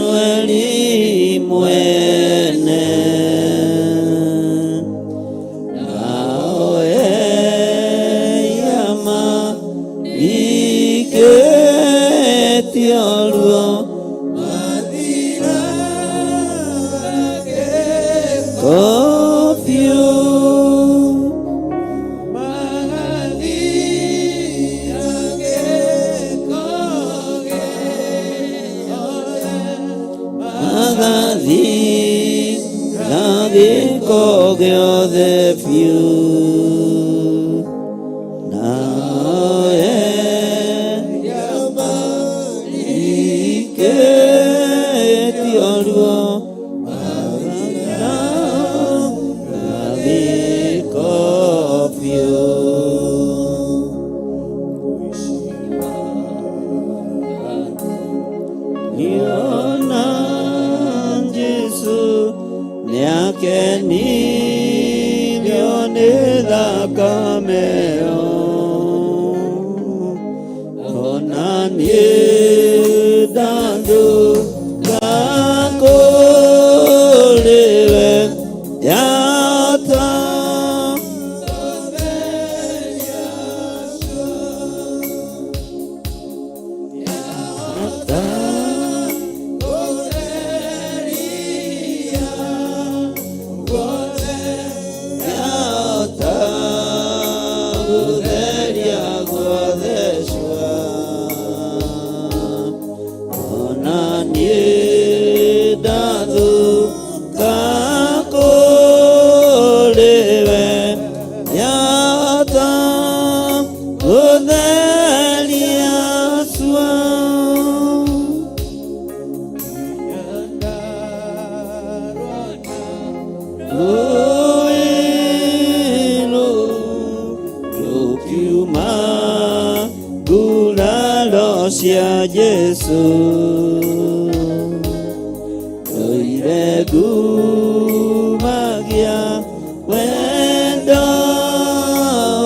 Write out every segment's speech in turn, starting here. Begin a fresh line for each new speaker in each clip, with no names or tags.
Imanueli mwene nawe yama iketiolwo mathira kofio Kogyo the few now yama iketiolwo mathira kofio Niona Jesu Nyakeni lione thakameo onanie thandu gakũrĩwe yata cia Jesu oire gumagia wendo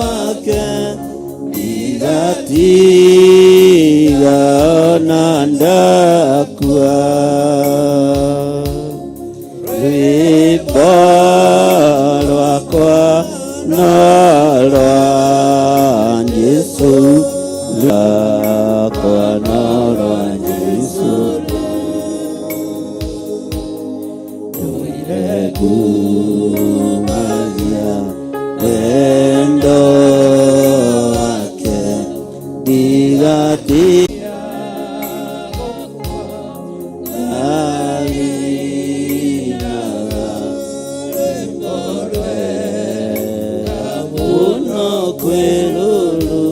wake igatiga ona ndakua rwĩmbo rwakwa no rwa Jesu kwa noro Jesu noire gumagia wendo wake digati alinaga emborwe uno kwelulu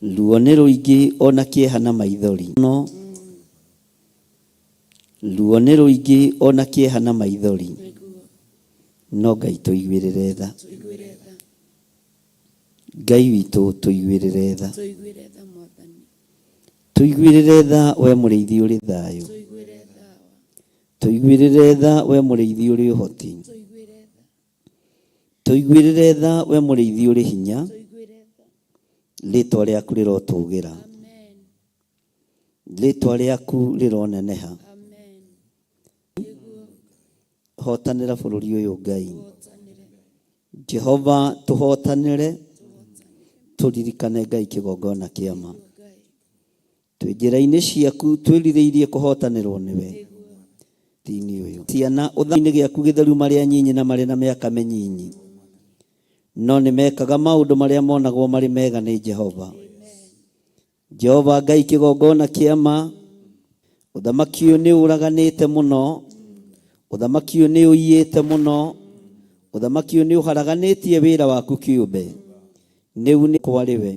Luone ruingi ona kieha na maithori no luone ruingi ona kieha na maithori no Ngai tuiguirire tha Ngai witu tuiguirire tha tuiguirire tha we muriithi uri thayo tuiguirire tha we muriithi uri uhoti tuiguirire tha we muriithi uri hinya Ritwa rĩaku rĩrotugira ritwa rĩaku rĩroneneha hotanĩra bũrũri ũyũ Ngai Jehova tuhotanĩre turirikane Ngai kĩgongona kĩama twĩ njĩra-inĩ ciaku twĩrirĩirie kũhotanĩrwo nĩwe thĩinĩ ũyũ ciana ũthainĩ gĩaku gĩtheru marĩa nyinyi na marĩ na mĩaka mĩnyinyi no nĩ mekaga maũndũ marĩa monagwo marĩ mega nĩ Jehova. Jehova Ngai kĩgongona kĩama, ũthamaki ũyũ nĩ ũraganĩte mũno, ũthamaki ũyũ nĩ ũiyĩte mũno, ũthamaki ũyũ nĩ ũharaganĩtie wĩra waku kĩũmbe. Nĩu nĩ kwarĩwe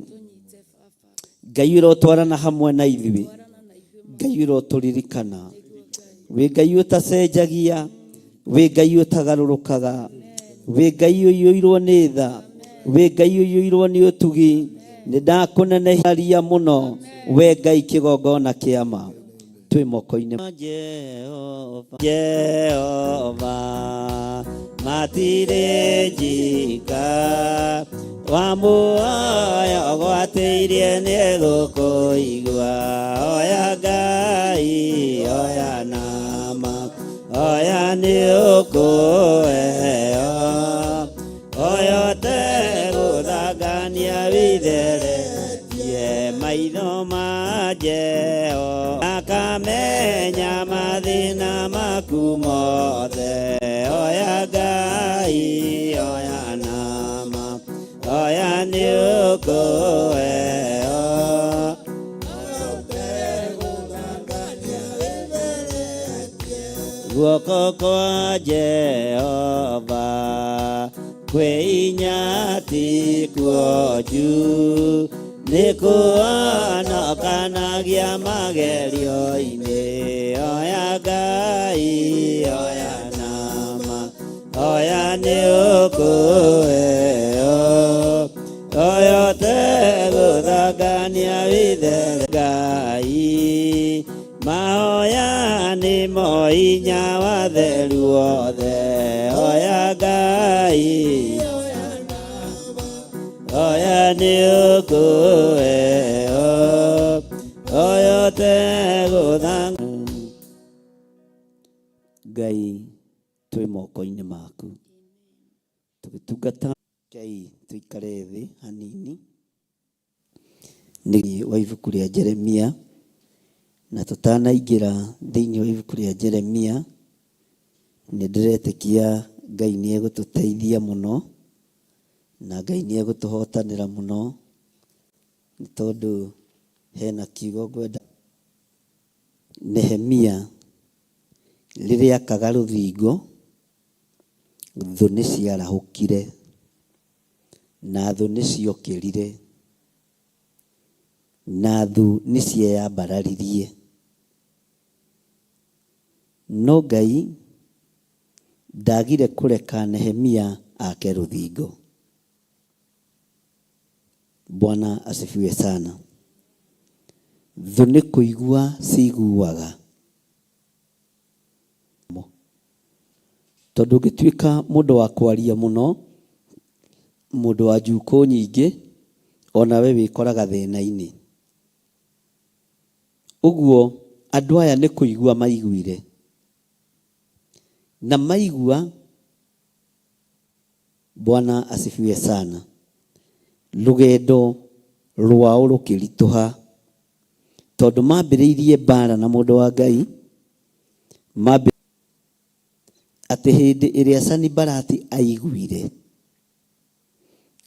Ngai ũrotwarana hamwe na ithuĩ, Ngai ũrotũririkana, wĩ Ngai ũtacenjagia, wĩ Ngai ũtagarũrũkaga, wĩ Ngai ũiyũirwo nĩ tha, wĩ Ngai ũiyũirwo nĩ ũtugi. Nĩ ndakũnenehagia mũno we Ngai kĩgongona kĩama. Twĩ moko-inĩ Jehova, Jehova matirĩ njika, wamuoya ũgwatĩirie nĩ gũkũigua. Oya Ngai, oya nama, oya nĩ ũkũheo, oya ũtegũthangania wĩtheretie maitho ma Jehova, akamenya mathĩna maku mothe. Oya Ngai, oya nama, oya nĩ ũkũheo, guoko kwa Jehova kwĩ hinya ti kuonju, nĩ kuonokanagia magerio-inĩ. Oya Ngai, oya nama, oya nĩ ũkũheo, oya ũtegũthangania wĩthere. Ngai, mahoya nĩmo hinya wa theru wothe. Oya Ngai, oya nĩ ũkũheo, oya ũtegũthangania. Ngai, twĩ moko-inĩ maku tũgĩtungata. Ngai, tũikare thĩ hanini nĩ wa ibuku rĩa Jeremia, na tũtanaingĩra thĩinĩ wa ibuku rĩa Jeremia, nĩ ndĩretĩkia Ngai nĩ egũtũteithia mũno na Ngai nĩ egũtũhotanĩra mũno, nĩ tondũ hena kiugo ngwenda. Nehemia rĩrĩa akaga rũthingo, thũ nĩ ciarahũkire na thũ nĩ ciokĩrire na thũ nĩ cieyambararirie, no Ngai ndagire kũreka Nehemia ake rũthingo. Bwana asifiwe sana. Thũ nĩ kũigua ciguaga, tondũ ũngĩtuĩka mũndũ wa kwaria mũno, mũndũ wa njukũ nyingĩ, ona we wĩkoraga thĩna-inĩ. Ũguo andũ aya nĩ kũigua maiguire, na maigua, Bwana asifiwe sana, rũgendo rwao rũkĩritũha, tondũ mambĩrĩirie mbara na mũndũ wa Ngai. Atĩ hĩndĩ ĩrĩa Sanibalati aiguire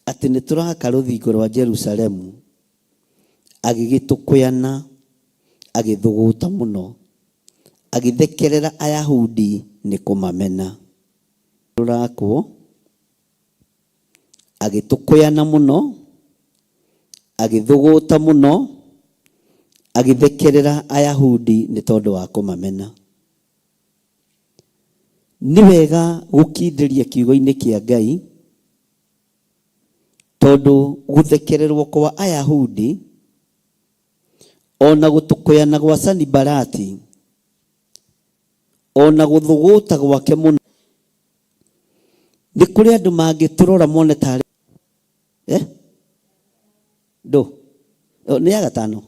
atĩ nĩ tũraka rũthingo rwa Jerusalemu, agĩgĩtũkũyana, agĩthũgũta mũno, agĩthekerera Ayahudi nĩ kũmamena. Rũrakwo agĩtũkũyana mũno, agĩthũgũta mũno, agĩthekerera Ayahudi nĩ tondũ wa kũmamena. Nĩ wega gũkindĩria kiugo-inĩ kĩa Ngai, tondũ gũthekererwo kwa Ayahudi ona gũtũkũyana gwa Sanibalati ona gũthũgũta gwake mũno, nĩ kũrĩ andũ mangĩtũrora mone tarĩ nĩ ya gatano.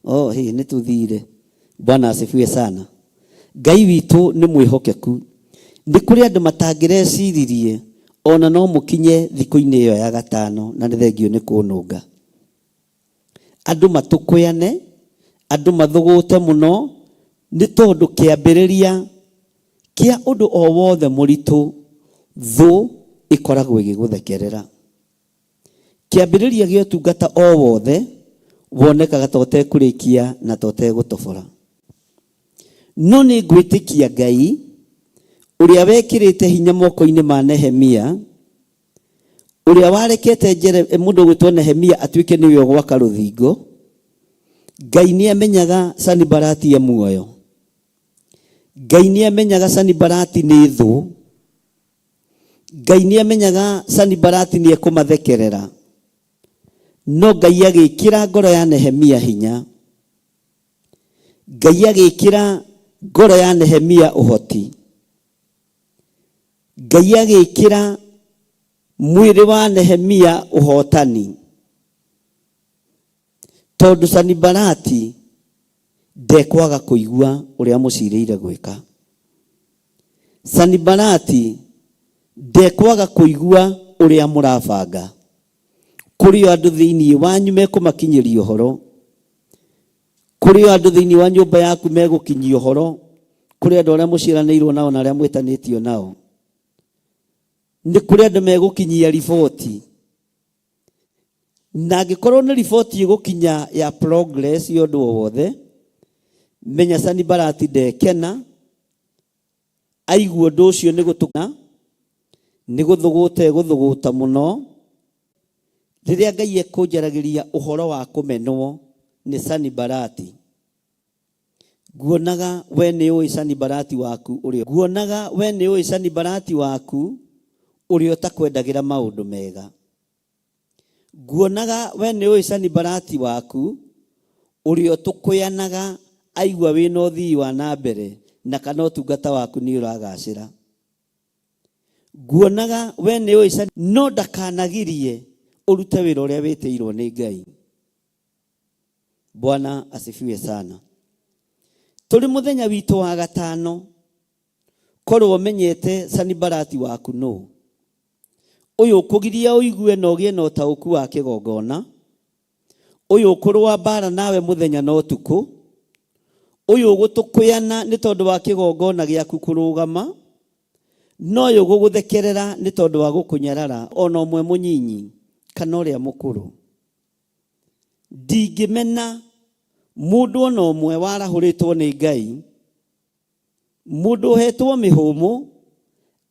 Nĩ tũthire. Bwana asifiwe sana. Ngai witũ nĩ mwĩhokeku. Nĩ kũrĩ andũ matangĩreciririe ona no mũkinye thikũ-inĩ ĩyo ya gatano, na nĩ thengio nĩ kũnũnga. Andũ matũkũyane, andũ mathũgũte mũno, nĩ tondũ kĩambĩrĩria kĩa ũndũ o wothe mũritũ, thũ ĩkoragwo ĩgĩgũthekerera. Kĩambĩrĩria gĩa ũtungata o wothe wonekaga ta ũtekũrĩkia na ta ũtegũtobora. No nĩ ngwĩtĩkia Ngai ũrĩa wekĩrĩte hinya moko-inĩ ma Nehemia, ũrĩa warekete mũndũ gwĩtwo Nehemia atuĩke nĩwe gwaka rũthingo. Ngai nĩ amenyaga Sanibalati e muoyo. Ngai nĩ amenyaga Sanibalati nĩ thũ. Ngai nĩ amenyaga Sanibalati nĩ ekũmathekerera. No Ngai agĩkĩra ngoro ya Nehemia hinya. Ngai agĩkĩra ngoro ya Nehemia ũhoti. Ngai agĩkĩra mwĩrĩ wa Nehemia ũhotani. Tondũ Sanibalati ndekwaga kũigua ũrĩa mũcirĩire gwĩka. Sanibalati ndekwaga kũigua ũrĩa mũrabanga. Kũrĩ andũ thĩinĩ wanyu mekũmakinyĩria ũhoro. Kũrĩ andũ thĩinĩ wa nyũmba yaku megũkinyia ũhoro. Kũrĩ andũ arĩa mũciranĩirwo nao na arĩa mwĩtanĩtio nao. Nĩ kũrĩ andũ megũkinyia riboti. Na angĩkorwo nĩ riboti ĩgũkinya ya progress ya ũndũ o wothe, menya Sanibalati ndekena, aigua ũndũ ũcio nĩ gũthũgũta mũno. Rĩrĩa Ngai ekũnjaragĩria ũhoro wa kũmenwo nĩ Sanibalati, nguonaga we nĩ ũĩ Sanibalati waku ũrĩa. Nguonaga we nĩ ũĩ Sanibalati waku ũrĩa ũtakwendagĩra maũndũ mega. Nguonaga we nĩ ũĩ Sanibalati waku ũrĩa ũtũkũyanaga aigua wĩna ũthii wa na mbere na kana ũtungata waku nĩ ũragacĩra. Nguonaga we nĩ ũĩ no ndakanagirie ũrute wĩra ũrĩa wĩtĩirwo nĩ Ngai. Bwana asifiwe sana. Tũrĩ mũthenya witũ wa gatano. Korwo ũmenyete Sanibalati waku no. Ũyũ ũkũgiria ũigue na ũgĩe na ũtaũku wa kĩgongona. Ũyũ ũkũrũa mbara nawe mũthenya na ũtukũ. Ũyũ ũgũtũkũyana nĩ tondũ wa kĩgongona gĩaku kũrũgama. No ũyũ ũgũgũthekerera nĩ tondũ wa gũkũnyarara ona ũmwe mũnyinyi kana ũrĩa mũkũrũ. Ndingĩmena mũndũ ona ũmwe warahũrĩtwo nĩ Ngai, mũndũ ũhetwo mĩhũmũ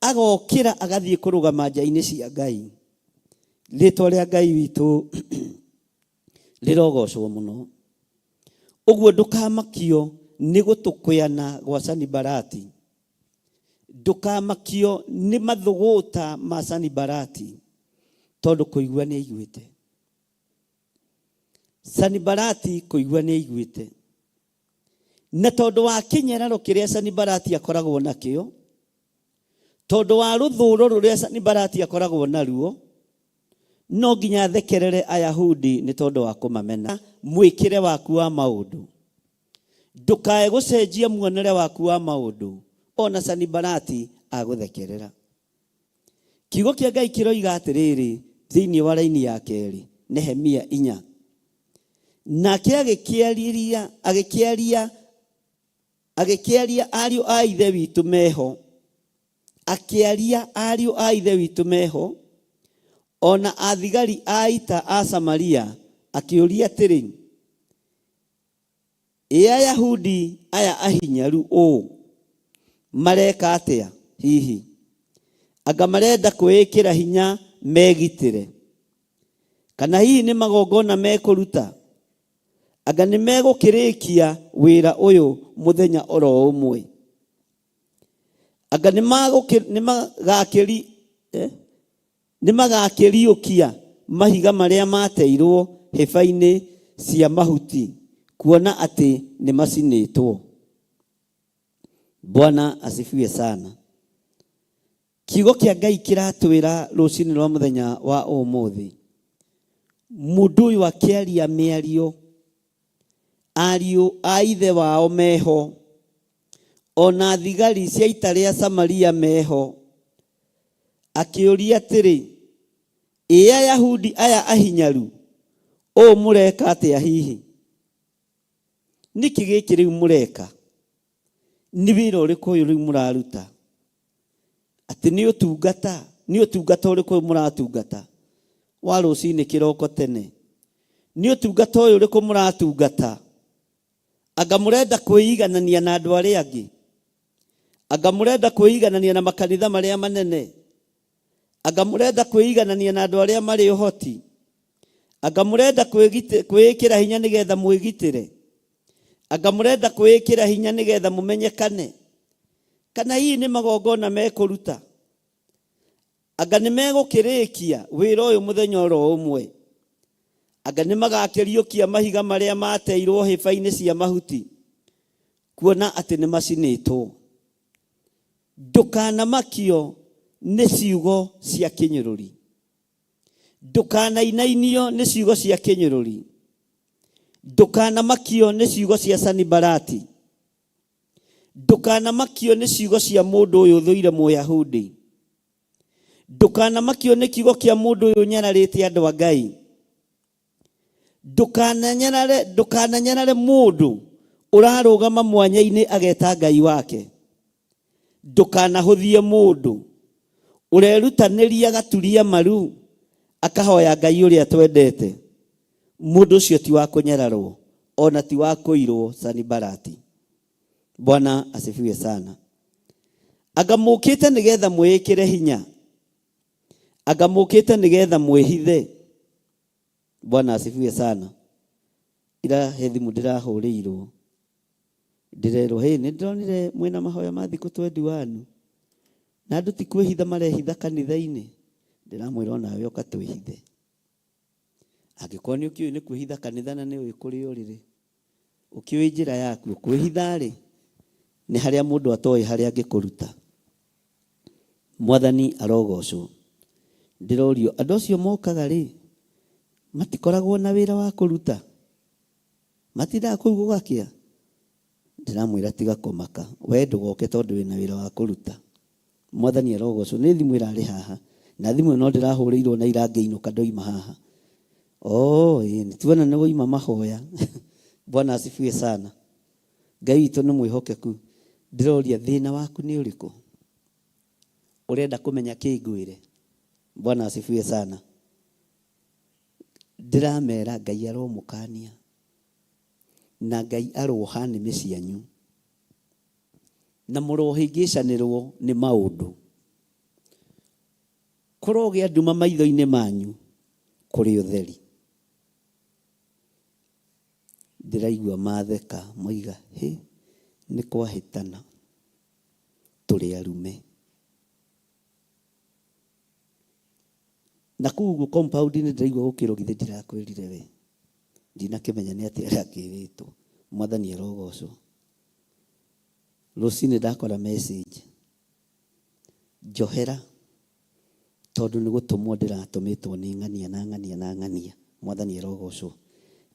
agokĩra agathiĩ kũrũgama nja-inĩ cia Ngai. Rĩtwa rĩa Ngai witũ rĩrogocwo mũno. Ũguo ndũkamakio nĩ gũtũkũyana gwa Sanibalati. Ndũkamakio nĩ mathũgũta ma Sanibalati, tondũ kũigua nĩ aiguĩte. Sanibalati kũigua nĩ aiguĩte. Na tondũ wa kĩnyararo kĩrĩa Sanibalati akoragwo nakĩo, tondũ wa rũthũũro rũrĩa Sanibalati akoragwo naruo, no nginya thekerere Ayahudi nĩ tondũ wa kũmamena. Mwĩkĩre waku wa maũndũ. Ndũkae gũcenjia muonere waku wa maũndũ. Ona Sanibalati agũthekerera. Kiugo kĩa Ngai kĩroiga atĩrĩrĩ thĩinĩ wa raini ya kerĩ, Nehemia 4. Nake agĩkĩaria ariũ a ithe witũ meho. Akĩaria ariũ a ithe witũ meho. Ona athigari a ita a Samaria akĩũria atĩrĩ, Ayahudi aya ahinyaru ũũ mareka atĩa hihi? Anga marenda kwĩĩkĩra hinya megitĩre? Kana hihi nĩ magongona mekũruta? Anga nĩ megũkĩrĩkia wĩra ũyũ mũthenya oro ũmwe? Anga nĩ magakĩriũkia mahiga marĩa mateirwo hĩba-inĩ cia mahuti kuona atĩ nĩ macinĩtwo? Bwana asifiwe sana. Kiugo kĩa Ngai kĩratwĩra rũcinĩ rwa mũthenya wa ũmũthĩ, mũndũ ũyũ akĩaria mĩario, ariũ a ithe wao meho, ona thigari cia ita rĩa Samaria meho, akĩũria atĩrĩ, Ayahudi aya ahinyaru ũũ mũreka atĩa hihi? Nĩkĩ gĩkĩ rĩu mũreka? Nĩ wĩra ũrĩkũ ũyũ rĩu mũraruta? Atĩ nĩ ũtungata ũrĩkũ mũratungata? wa rũcinĩ kĩroko tene, nĩ ũtungata ũyũ ũrĩkũ mũratungata? Anga mũrenda kwĩiganania na andũ arĩa angĩ? Anga mũrenda kwĩiganania na makanitha marĩa manene? Anga mũrenda kwĩiganania na andũ arĩa marĩ ũhoti? Anga mũrenda kwĩĩkĩra hinya nĩgetha mwĩgitĩre? Anga mũrenda kwĩĩkĩra hinya nĩgetha mũmenyekane? Kana hihi nĩ magongona mekũruta? Anga nĩ megũkĩrĩkia wĩra ũyũ mũthenya oro ũmwe? Anga nĩ magakĩriũkia mahiga marĩa mateirwo hĩba-inĩ cia mahuti, kuona atĩ nĩ macinĩtwo? Ndũkanamakio nĩ ciugo cia kĩnyũrũri, ndũkanainainio nĩ ciugo cia kĩnyũrũri, ndũkanamakio nĩ ciugo cia Sanibalati, ndũkanamakio nĩ ciugo cia mũndũ ũyũ ũthũire Mũyahudi, ndũkanamakio nĩ kiugo kĩa mũndũ ũyũ nyararĩte andũ a Ngai. Ndũkananyarare mũndũ ũrarũgama mwanya-inĩ ageta Ngai wake. Ndũkanahũthie mũndũ ũrerutanĩria gaturia maru akahoya Ngai ũrĩa twendete. Mũndũ ũcio ti wa kũnyararwo, ona ti wa kũirwo Sanibalati. Bwana asifiwe sana. Anga mũkĩte nĩgetha mwĩĩkĩre hinya? Anga mũkĩte nĩgetha mwĩhithe? Bwana asifiwe sana. Ira he thimũ ndĩrahũrĩirwo, ndĩrerwo nĩ ndĩronire mwĩna mahoya ma thikũ 21 na andũ ti kwĩhitha marehitha kanitha-inĩ. Ndĩramwĩra onawe ũka twĩhithe. Angĩkorwo nĩ ũkĩũĩ nĩ kwĩhitha kanitha na nĩ ũĩ kũrĩ ũrĩrĩ, ũkĩũĩ njĩra yaku, kwĩhitha rĩ nĩ harĩa mũndũ atoĩ harĩa angĩkũruta. Mwathani arogocwo. Ndĩrorio andũ acio mokaga rĩ, matikoragwo na wĩra wa kũruta? Matindaga kũu gũgakĩa? Ndĩramwĩra tiga kũmaka, we ndũgoke tondũ wĩna wĩra wa kũruta. Mwathani arogocwo. Nĩ thimũ ĩrarĩ haha, na thimũ ĩno ndĩrahũrĩirwo na irangĩinũka ndoima haha. Nĩtuona nĩ gũima mahoya. Bwana asifiwe sana. Ngai witũ nĩ mwĩhokeku. Ndĩroria thĩna waku nĩ ũrĩkũ? Ũrenda kũmenya kĩngwĩre? Bwana asifiwe sana. Ndĩramera Ngai aromũkania na Ngai aroha nĩmĩ cianyu na mũrohĩngĩcanĩrwo nĩ maũndũ. Kũrogĩa nduma maitho-inĩ manyu kũrĩ ũtheri. Ndĩraigua matheka moiga nĩ kwahĩtana tũrĩ arume. Na kũu compound-inĩ ndĩraigua gũkĩrwo githĩ ndirakwĩrire we. Ndinakĩmenya nĩ atĩa arakĩrĩtwo. Mwathani arogocwo. Rũcinĩ ndakora message, njohera tondũ nĩ gũtũmwo ndĩratũmĩtwo nĩ ng'ania na ng'ania na ng'ania. Mwathani arogocwo.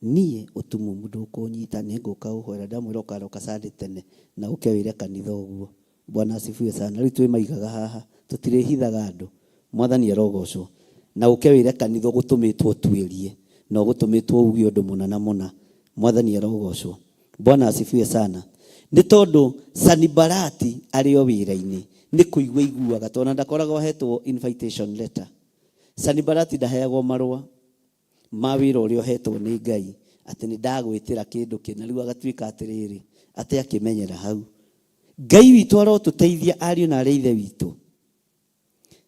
Niĩ ũtumumu ndũkũnyita, nĩ ngũka ũhwera. Ndamwĩra ũkaroka Sunday tene na ũke wĩre kanitha ũguo. Bwana asifiwe sana. Rĩu twĩmaigaga haha, tũtirĩhithaga andũ. Mwathani arogocwo. Na ũke wĩre kanitha gũtũmĩtwo tuĩrie, na gũtũmĩtwo uge ũndũ mũna na mũna. Mwathani arogocwo. Bwana asifiwe sana. Nĩ tondũ Sanibalati arĩ o wĩra-inĩ, nĩ kũigua iguaga tondũ ndakoragwo ahetwo invitation letter. Sanibalati ndaheagwo marũa ma wĩra ũrĩa ũhetwo nĩ Ngai atĩ nĩ ndagwĩtĩra kĩndũ kĩna. Rĩu agatuĩka atĩrĩrĩ, atĩ akĩmenyera hau. Ngai witũ arotũteithia ariũ na arĩa ithe witũ.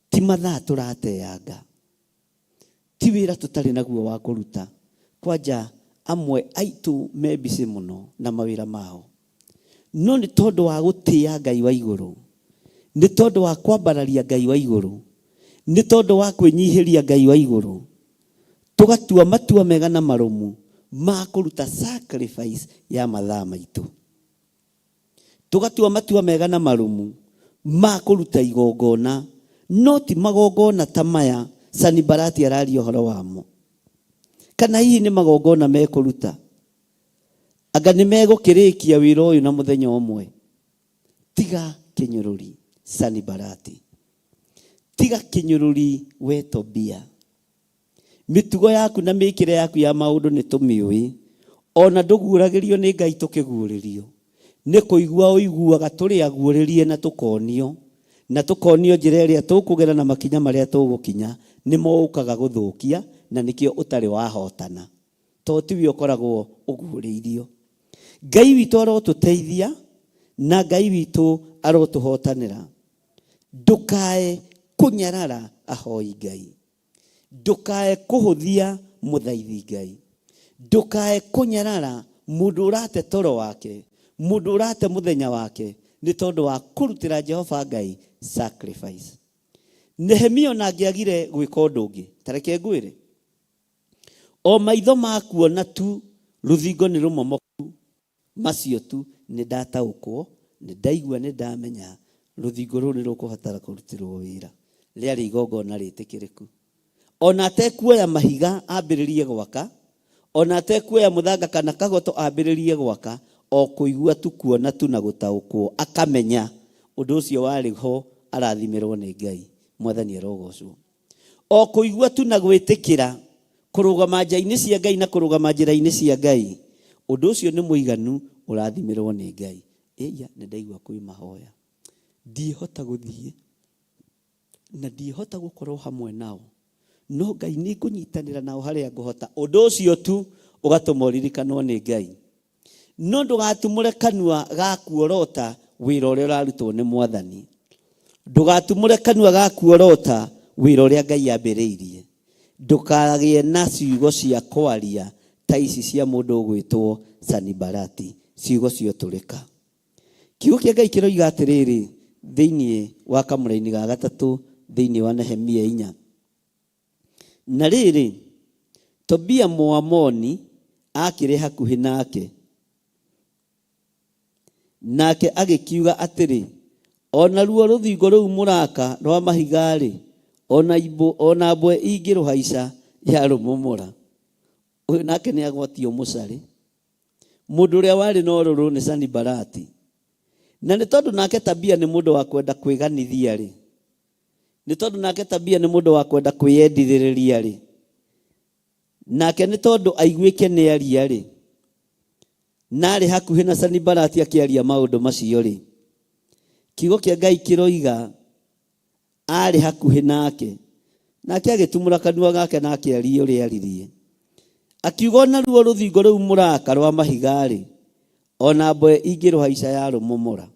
Ti mathaa tũrateanga, ti wĩra tũtarĩ naguo wa kũruta. Kwanja amwe aitũ me busy mũno na mawĩra mao, no nĩ tondũ wa gũtĩa Ngai wa igũrũ, nĩ tondũ wa kwambararia Ngai wa igũrũ, nĩ tondũ wa kwĩnyihĩria Ngai wa igũrũ, tũgatua matua mega na marũmu ma kũruta sacrifice ya mathaa maitũ. Tũgatua matua mega na marũmu ma kũruta igongona, no ti magongona ta maya Sanibalati araria ũhoro wamo. Kana hihi nĩ magongona mekũruta? Anga nĩ megũkĩrĩkia wĩra ũyũ na mũthenya ũmwe? Tiga kĩnyũrũri Sanibalati, tiga kĩnyũrũri we Tobia. Mĩtugo yaku na mĩkĩre yaku ya maũndũ nĩ tũmĩũĩ, ona ndũguũragĩrio nĩ Ngai tũkĩguũrĩrio. Nĩ kũigua ũiguaga tũrĩ aguũrĩrie na tũkonio, na tukonio njira iria tukugera na makinya maria tugukinya nimo ukaga guthukia na nikio utari wahotana to tiwe ukoragwo uguriirio. Ngai witu arotuteithia na Ngai witu arotuhotanira. Ndukae kunyarara ahoi Ngai, ndukae kuhuthia muthaithi Ngai, ndukae kunyarara mundu urate toro wake, mundu urate muthenya wake ni tondu wa kurutira Jehova Ngai sacrifice. Nehemia nangiagire gwika undu ungi, tareke ngwire o maitho makuona tu ruthingo ni rumomoku macio tu ni ndataukwo ni ndaigua ni ndamenya ruthingo ru ni rukuhatara kurutirwo wira riari igongona ritikiriku. Ona atekuoya mahiga ambiririe gwaka, ona atekuoya muthanga kana kagoto ambiririe gwaka, o kuigua tu kuona tu na gutaukwo akamenya undu ucio wari ho arathimirwo ni Ngai. Mwathani arogocwo. O kuigua tu na gwitikira kurugama nja-ini cia Ngai na kurugama njira-ini cia Ngai, undu ucio ni muiganu urathimirwo ni Ngai. Eya ni ndaigua kwi mahoya, ndihota guthie na ndihota gukorwo hamwe nao, no Ngai ni kunyitanira nao haria nguhota. Undu ucio tu ugatumoririkanwo ni Ngai. No ndugatumure kanua gakuorota wira uria urarutwo ni Mwathani. Ndugatumure kanua gakuorota wira uria Ngai ambiriirie. Ndukagie na ciugo cia kwaria ta ici cia mundu ugwitwo Sanibalati, ciugo cio turika. Kiugo kia Ngai kiroiga atiriri thiini wa kamuraini ga gatatu thiini wa Nehemia 4. Na riri Tobia Muamoni akire hakuhi nake agikiuga atiri, ona ruo ruthingo ruu muraka rwa mahigari, ona mbwe ingiruhaica ya rumumura. Uyu nake ni agwatio mucari, mundu uria wari no ruru ni Sanibalati. Na ni tondu nake Tabia ni mundu wa kwenda kwiganithia ri, ni tondu nake Tabia ni mundu wa kwenda kwiyendithiriria ri, nake ni tondu aiguike ni aria ri, nari hakuhi na Sanibalati akiaria maundu macio ri, kiugo kia Ngai kiroiga ari hakuhi nake agitumura kanua gake na akiaria uria aririe, akiuga ona ruo ruthingo ruu muraka rwa mahigari, ona mbwe ingiruhaica ya rumumura.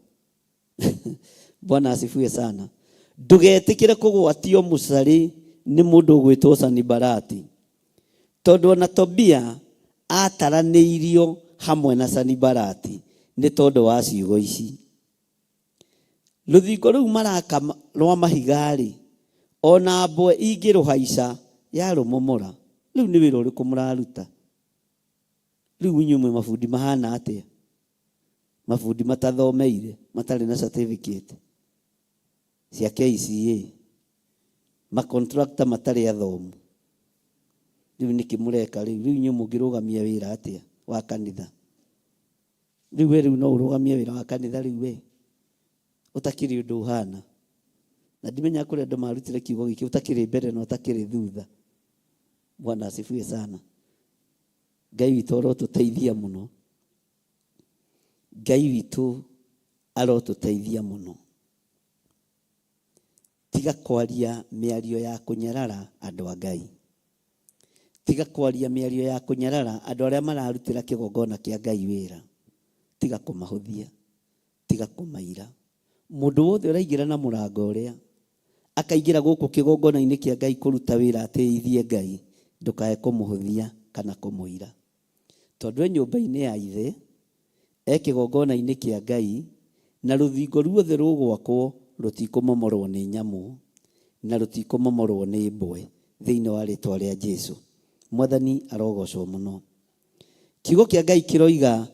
Bwana asifiwe sana. Ndugetikire kugwatio mucari ni mundu ugwitwo Sanibalati, tondu ona Tobia ataraniirio hamwe na Sanibalati ni tondu wa ciugo ici. Ruthingo ruu maraka rwa mahigari, ona mbwe ingiruhaica ya rumumura. Riu ni wira uriku muraruta? Riu inyuĩ mabundi mahana atia? Mabundi matathomeire, matari na certificate cia KCA, macontractor matari athomu. Riu niki mureka riu? Riu inyuĩ mungirugamia wira atia wa kanitha? Riu no urugamia wira wa kanitha riu utakiri undu uhana? Na ndimenya kuri andu marutire kiugo giki utakiri mbere na utakiri thutha. Bwana asifiwe sana. Ngai witu arotuteithia muno, Ngai witu arotuteithia muno. Tiga kwaria miario ya kunyarara andu a Ngai, tiga kwaria miario ya kunyarara andu aria mararutira kigongona kia Ngai wira. Tiga kumahuthia, tiga kumaira. Mundu wothe uraingira na murango uria akaingira guku kigongona-ini kia Ngai kuruta wira ateithie Ngai, ndukae kumuhuthia kana kumuira. Tondu nyumba-ini ya ithe kigongona-ini kia Ngai, na ruthingo ruothe rugwakwo rutikumomorwo ni nyamu na rutikumomorwo ni mbwe thiini wa ritwa ria Jesu. Mwathani arogocwo muno. Kiugo kia Ngai kiroiga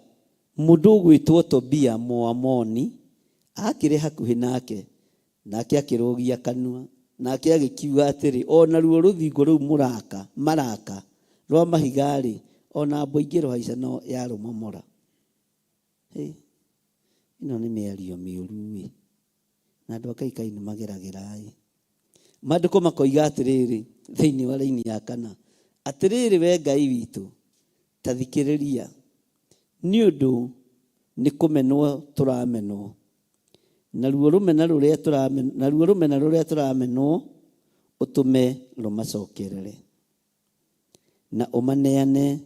mundu ugwitwo Tobia Muamoni akire hakuhi nake akirugia kanua, nake agikiuga atiri, ona ruo ruthingo ruu maraka rwa mahigari, ona mbwe ingiruhaica no ya rumomora. Ino ni miario miuru na andu akaikai ni mageragira. Maandiko makoiga atiriri thiini wa laini ya 4, atiriri we Ngai witu tathikiriria, ni undu ni kumenwo turamenwo, naruo rumena ruria turamenwo utume rumacokerere na umaneane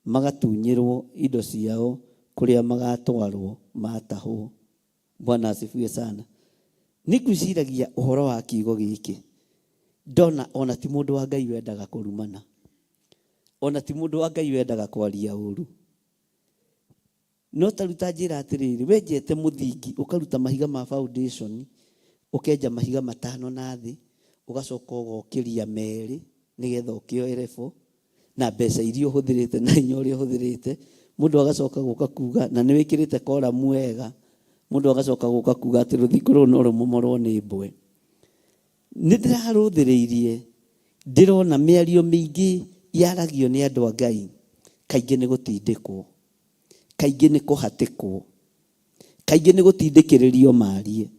magatunyirwo indo ciao kuria magatwarwo matahwo. Bwana asifiwe sana. Nikuciragia uhoro wa kiugo giki ndona ona ti mundu wa Ngai wendaga kurumana, ona ti mundu wa Ngai wendaga kwaria uru. No taruta njira atiriri, wenjete muthingi ukaruta mahiga ma foundation, ukenja mahiga 5 na thi, ugacoka ugokiria meri nigetha ukioere fo na mbeca iria uhuthirite na inya uria uhuthirite. Mundu agacoka guka kuga na ni wikirite kora mwega, mundu agacoka guka kuga ati ruthiko ru no rumomorwo ni mbwe. Nindiraruthiriirie ndirona miario mingi yaragio ni andu a Ngai, kaingi ni gutindikwo, kaingi ni kuhatikwo, kaingi ni gutindikiririo marie.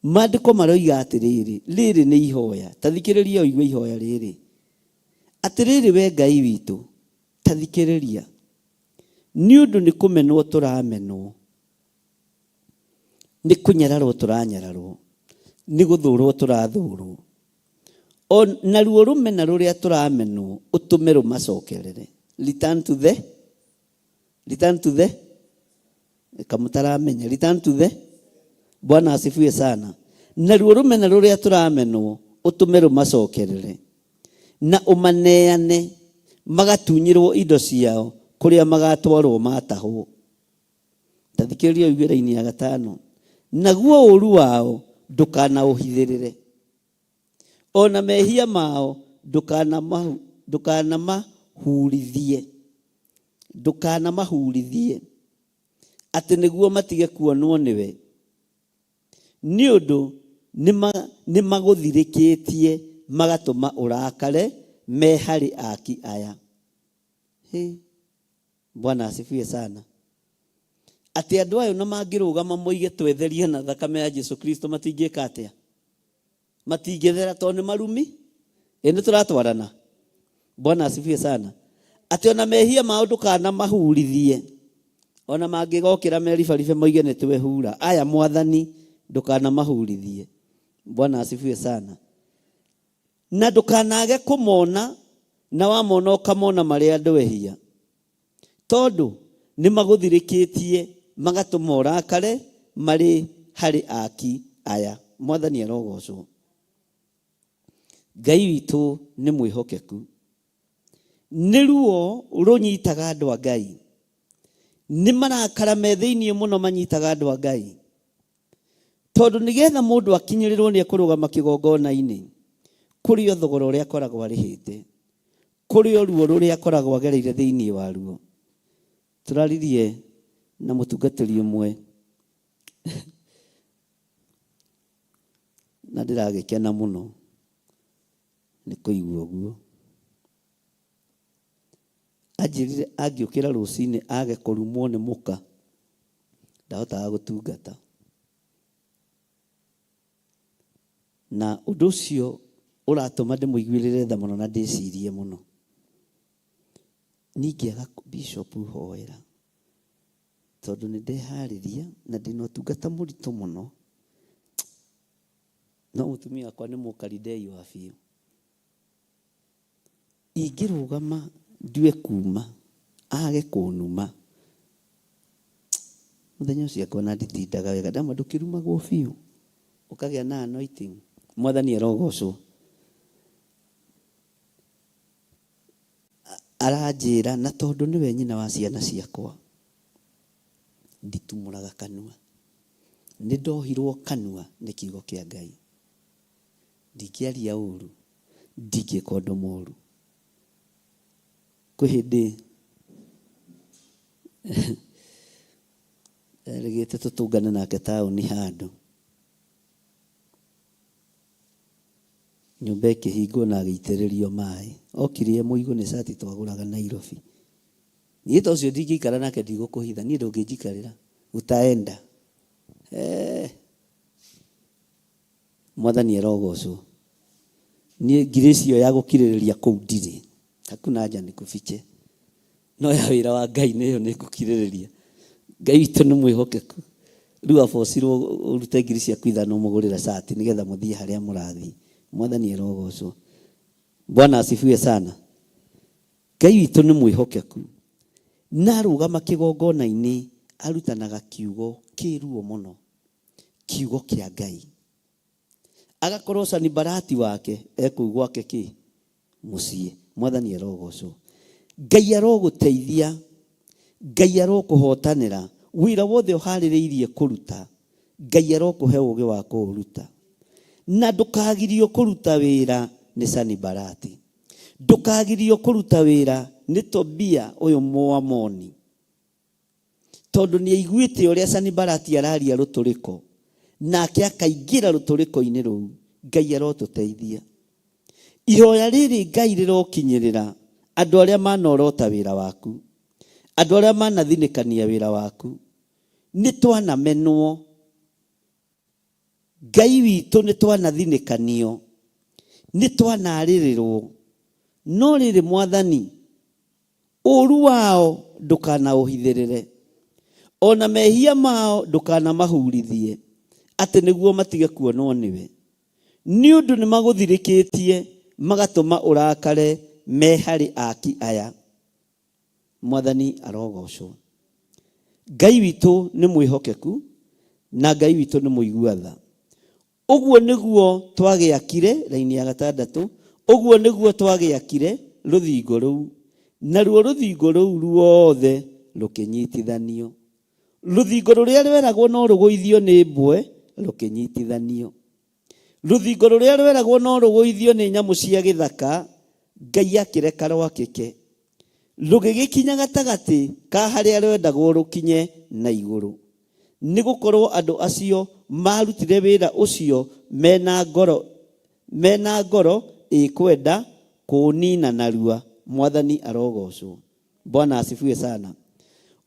Maandiko maroiga atiriri, riri ni ihoya, tathikiriria uigue ihoya riri. Atiriri we Ngai witu, tathikiriria. Ni undu ni kumenwo turamenwo, ni kunyararwo turanyararwo, ni guthurwo turathurwo. O naruo rumena ruria turamenwo utume rumacokerere. Return to the kamutaramenya, return to the. Bwana asifiwe sana. Naruo rumena ruria turamenwo utume rumacokerere na umaneane magatunyirwo indo ciao kuria magatwarwo matahwo. Tathikiriria uigwira-ini ya 5. Naguo uru wao ndukanauhithirire, ona mehia mao ndukanamahurithie ati niguo matige kuonwo niwe, ni undu ni maguthirikitie magatuma urakare me hari aki aya. Bwana asifiwe sana. Ati andu ayo na mangirugama moige twetherie na thakame ya Yesu Kristo matingika atia? Matingethera to ni marumi? Ene turatwarana. Bwana asifiwe sana. Ati ona mehia mao ndukana mahurithie, ona mangigokira meribaribe moige ni twehura, aya mwathani ndukana mahurithie. Bwana asifiwe sana. Na ndukanage kumona, na wamona ukamona mari andu ehia, tondu ni maguthirikitie magatuma urakare mari hari aki aya. Mwathani arogocwo. Ngai witu ni mwihokeku, ni ruo runyitaga andu a Ngai, ni marakara me thiini muno manyitaga andu a Ngai, tondu nigetha mundu akinyirirwo ni kurugama kigongona-ini, kuri o thogora uria akoragwo arihite, kuri o ruo ruria akoragwo agereire thiini waruo. Turaririe na mutungatiri umwe na ndiragikena muno ni kuigua uguo. Anjirire angiukira rucini age kurumwo ni muka ndahotaga gutungata, na undu ucio uratuma ndimuiguirire tha muno na ndicirie muno. Ningiaga Bishop hoera tondu ni ndehariria na ndina utungata muritu muno, no mutumia wakwa ni mukari ndeiwa biu. Ingirugama ndue kuma age kunuma, muthenya ucio akona nditindaga wega, ndama ndukirumagwo biu ukagia na anointing. Mwathani arogocwo. Aranjira na tondu niwe nyina wa ciana ciakwa, nditumuraga kanua, ni ndohirwo kanua ni kiugo kia Ngai, ndikiaria uru, ndingika undu moru. Kwi hindi regete tutungane nake tauni handu, nyumba ikihingwo na agitiririo mai, okirie muigo ni sati twaguraga Nairobi. Ni to cio ndingikara nake ndigukuhitha, ni ndunginjikarira utaenda. Mwathani arogocwo. Ni grace yo ya gukiririria kuu ndiri, hakuna haja nikufiche, no ya wira wa Ngai niyo nikukiririria. Ngai witu ni mwihokeku, Rua fosiro urute ngiri ciaku ithano mugurira cati nigetha muthie haria murathi. Mwathani arogocwo. Bwana asifiwe sana. Ngai witũ nĩ mwĩhokeku. Na arũgama kĩgongona-inĩ arutanaga kiugo kĩruo mũno. Kiugo kĩa Ngai. Agakorwo Sanibalati wake ekũu gwake kĩ mũciĩ. Mwathani arogocwo. Ngai arogũteithia. Ngai arokũhotanĩra. Wĩra wothe ũharĩrĩirie kũruta. Ngai arokũhe ũũgĩ wa kũũruta. Na ndũkagirio kũruta wĩra nĩ Sanibalati. Ndũkagirio kũruta wĩra nĩ Tobia ũyũ Mũamoni. Tondũ nĩ aiguĩte ũrĩa Sanibalati araria rũtũrĩko. Nake akaingĩra rũtũrĩko-inĩ rũu. Ngai arotũteithia. Ihoya rĩrĩ Ngai rĩrokinyĩrĩra andũ arĩa manorota wĩra waku. Andũ arĩa manathinĩkania wĩra waku. Nĩ twanamenwo. Ngai witũ nĩ twanathinĩkanio. Nĩ twanarĩrĩrwo. No rĩrĩ Mwathani, ũru wao ndũkanaũhithĩrĩre. Ona mehia mao ndũkanamahurithie. Atĩ nĩguo matige kuonwo nĩwe. Nĩ ũndũ nĩ magũthirĩkĩtie magatũma ũrakare me harĩ aki aya. Mwathani arogocwo. Ngai witũ nĩ mwĩhokeku na Ngai witũ nĩ mũigua-tha. Ũguo nĩguo twagĩakire raini ya 6. Ũguo nĩguo twagĩakire rũthingo rũu. Naruo rũthingo rũu ruothe rũkĩnyitithanio. Rũthingo rũrĩa rweragwo no rũgũithio nĩ mbwe rũkĩnyitithanio. Rũthingo rũrĩa rweragwo no rũgũithio nĩ nyamũ cia gĩthaka Ngai akĩreka rwakĩke. Rũgĩgĩkinya gatagatĩ ka harĩa rwendagwo rũkinye na igũrũ. Nĩ gũkorwo andũ acio marutire wĩra ũcio mena ngoro kwenda kũnina narua. Mwathani arogocwo. Bwana asifiwe sana.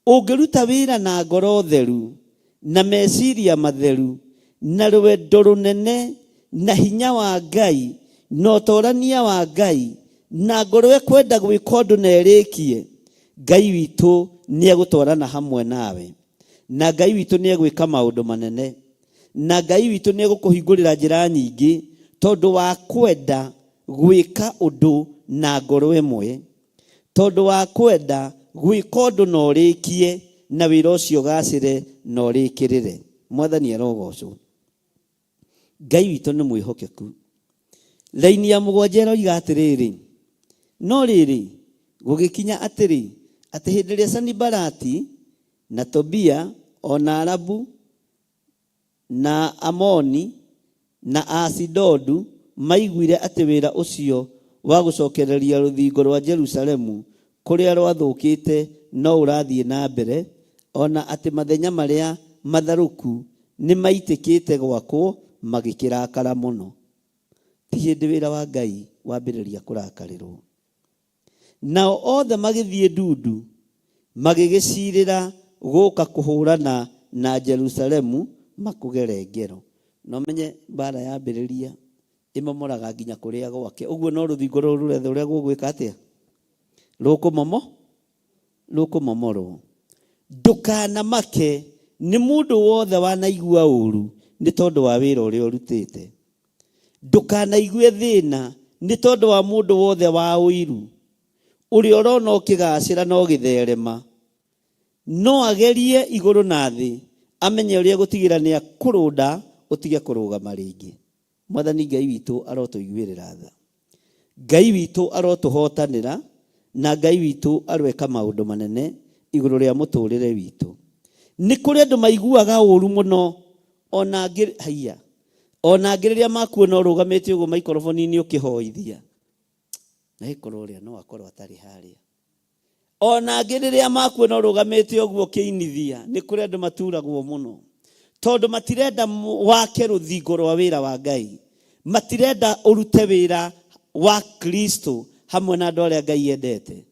Ũngĩruta wĩra na ngoro theru na meciria matheru na rwendo rũnene na hinya wa Ngai na ũtorania wa Ngai na ngoro kwenda gwĩka ũndũ na ĩrĩkie, Ngai witũ nĩ egũtwarana hamwe nawe. Na Ngai witũ nĩ egwĩka maũndũ manene. Na Ngai witũ nĩ egũkũhingũrĩra njĩra nyingĩ tondũ wa kwenda gwĩka ũndũ na ngoro ĩmwe. Tondũ wa kwenda gwĩka ũndũ na ũrĩkie na wĩra ũcio ũgacĩre na ũrĩkĩrĩre. Mwathani arogocwo. Ngai witũ nĩ mwĩhokeku. Raini ya 7 ĩroiga atĩrĩrĩ, no rĩrĩ gũgĩkinya atĩrĩ, atĩ hĩndĩ ĩrĩa Sanibalati na Tobia ona Arabu na Amoni na Asidodu maiguire atĩ wĩra ũcio wa gũcokereria rũthingo rwa Jerusalemu kũrĩa rwathũkĩte no ũrathiĩ na mbere, ona atĩ mathenya marĩa matharũku nĩ maitĩkĩte gwakwo magĩkĩrakara mũno. Ti hĩndĩ wĩra wa Ngai wambĩrĩria kũrakarĩrwo. Nao othe magĩthiĩ ndundu magĩgĩcirĩra gũka kũhũrana na Jerusalemu makũgere ngero. No menye mbara yambĩrĩria ĩmomoraga nginya kũrĩa gwake. Ũguo no rũthingo rũrũ rũretha ũrĩa gũgwĩka atĩa? Rũkũmomorwo. Ndũkanamake nĩ mũndũ wothe wanaigua ũru nĩ tondũ wa wĩra ũrĩa ũrutĩte. Ndũkanaigue thĩna nĩ tondũ wa mũndũ wothe wa ũiru ũrĩa ũrona ũkĩgacĩra na ũgĩtherema. No agerie igũrũ na thĩ amenye ũrĩa gũtigĩra nĩ akũrũnda ũtige kũrũgama rĩngĩ. Mwathani Ngai witũ arotũiguĩrĩra tha. Ngai witũ arotũhotanĩra na Ngai witũ arweka maũndũ manene igũrũ rĩa mũtũrĩre witũ. Nĩ kũrĩ andũ maiguaga ũru mũno ona ngĩrĩria makuona ũrũgamĩte ũguo maikoroboni-inĩ ũkĩhoithia. Na ĩkorwo ũrĩa no akorwo atarĩ harĩa. Ona ngĩrĩria makuona ũrũgamĩte ũguo ũkĩinithia. Nĩ kũrĩ andũ maturagwo mũno. Tondũ matirenda wake rũthingo rwa wĩra wa Ngai. Matirenda ũrute wĩra wa Kristo hamwe na andũ arĩa Ngai endete.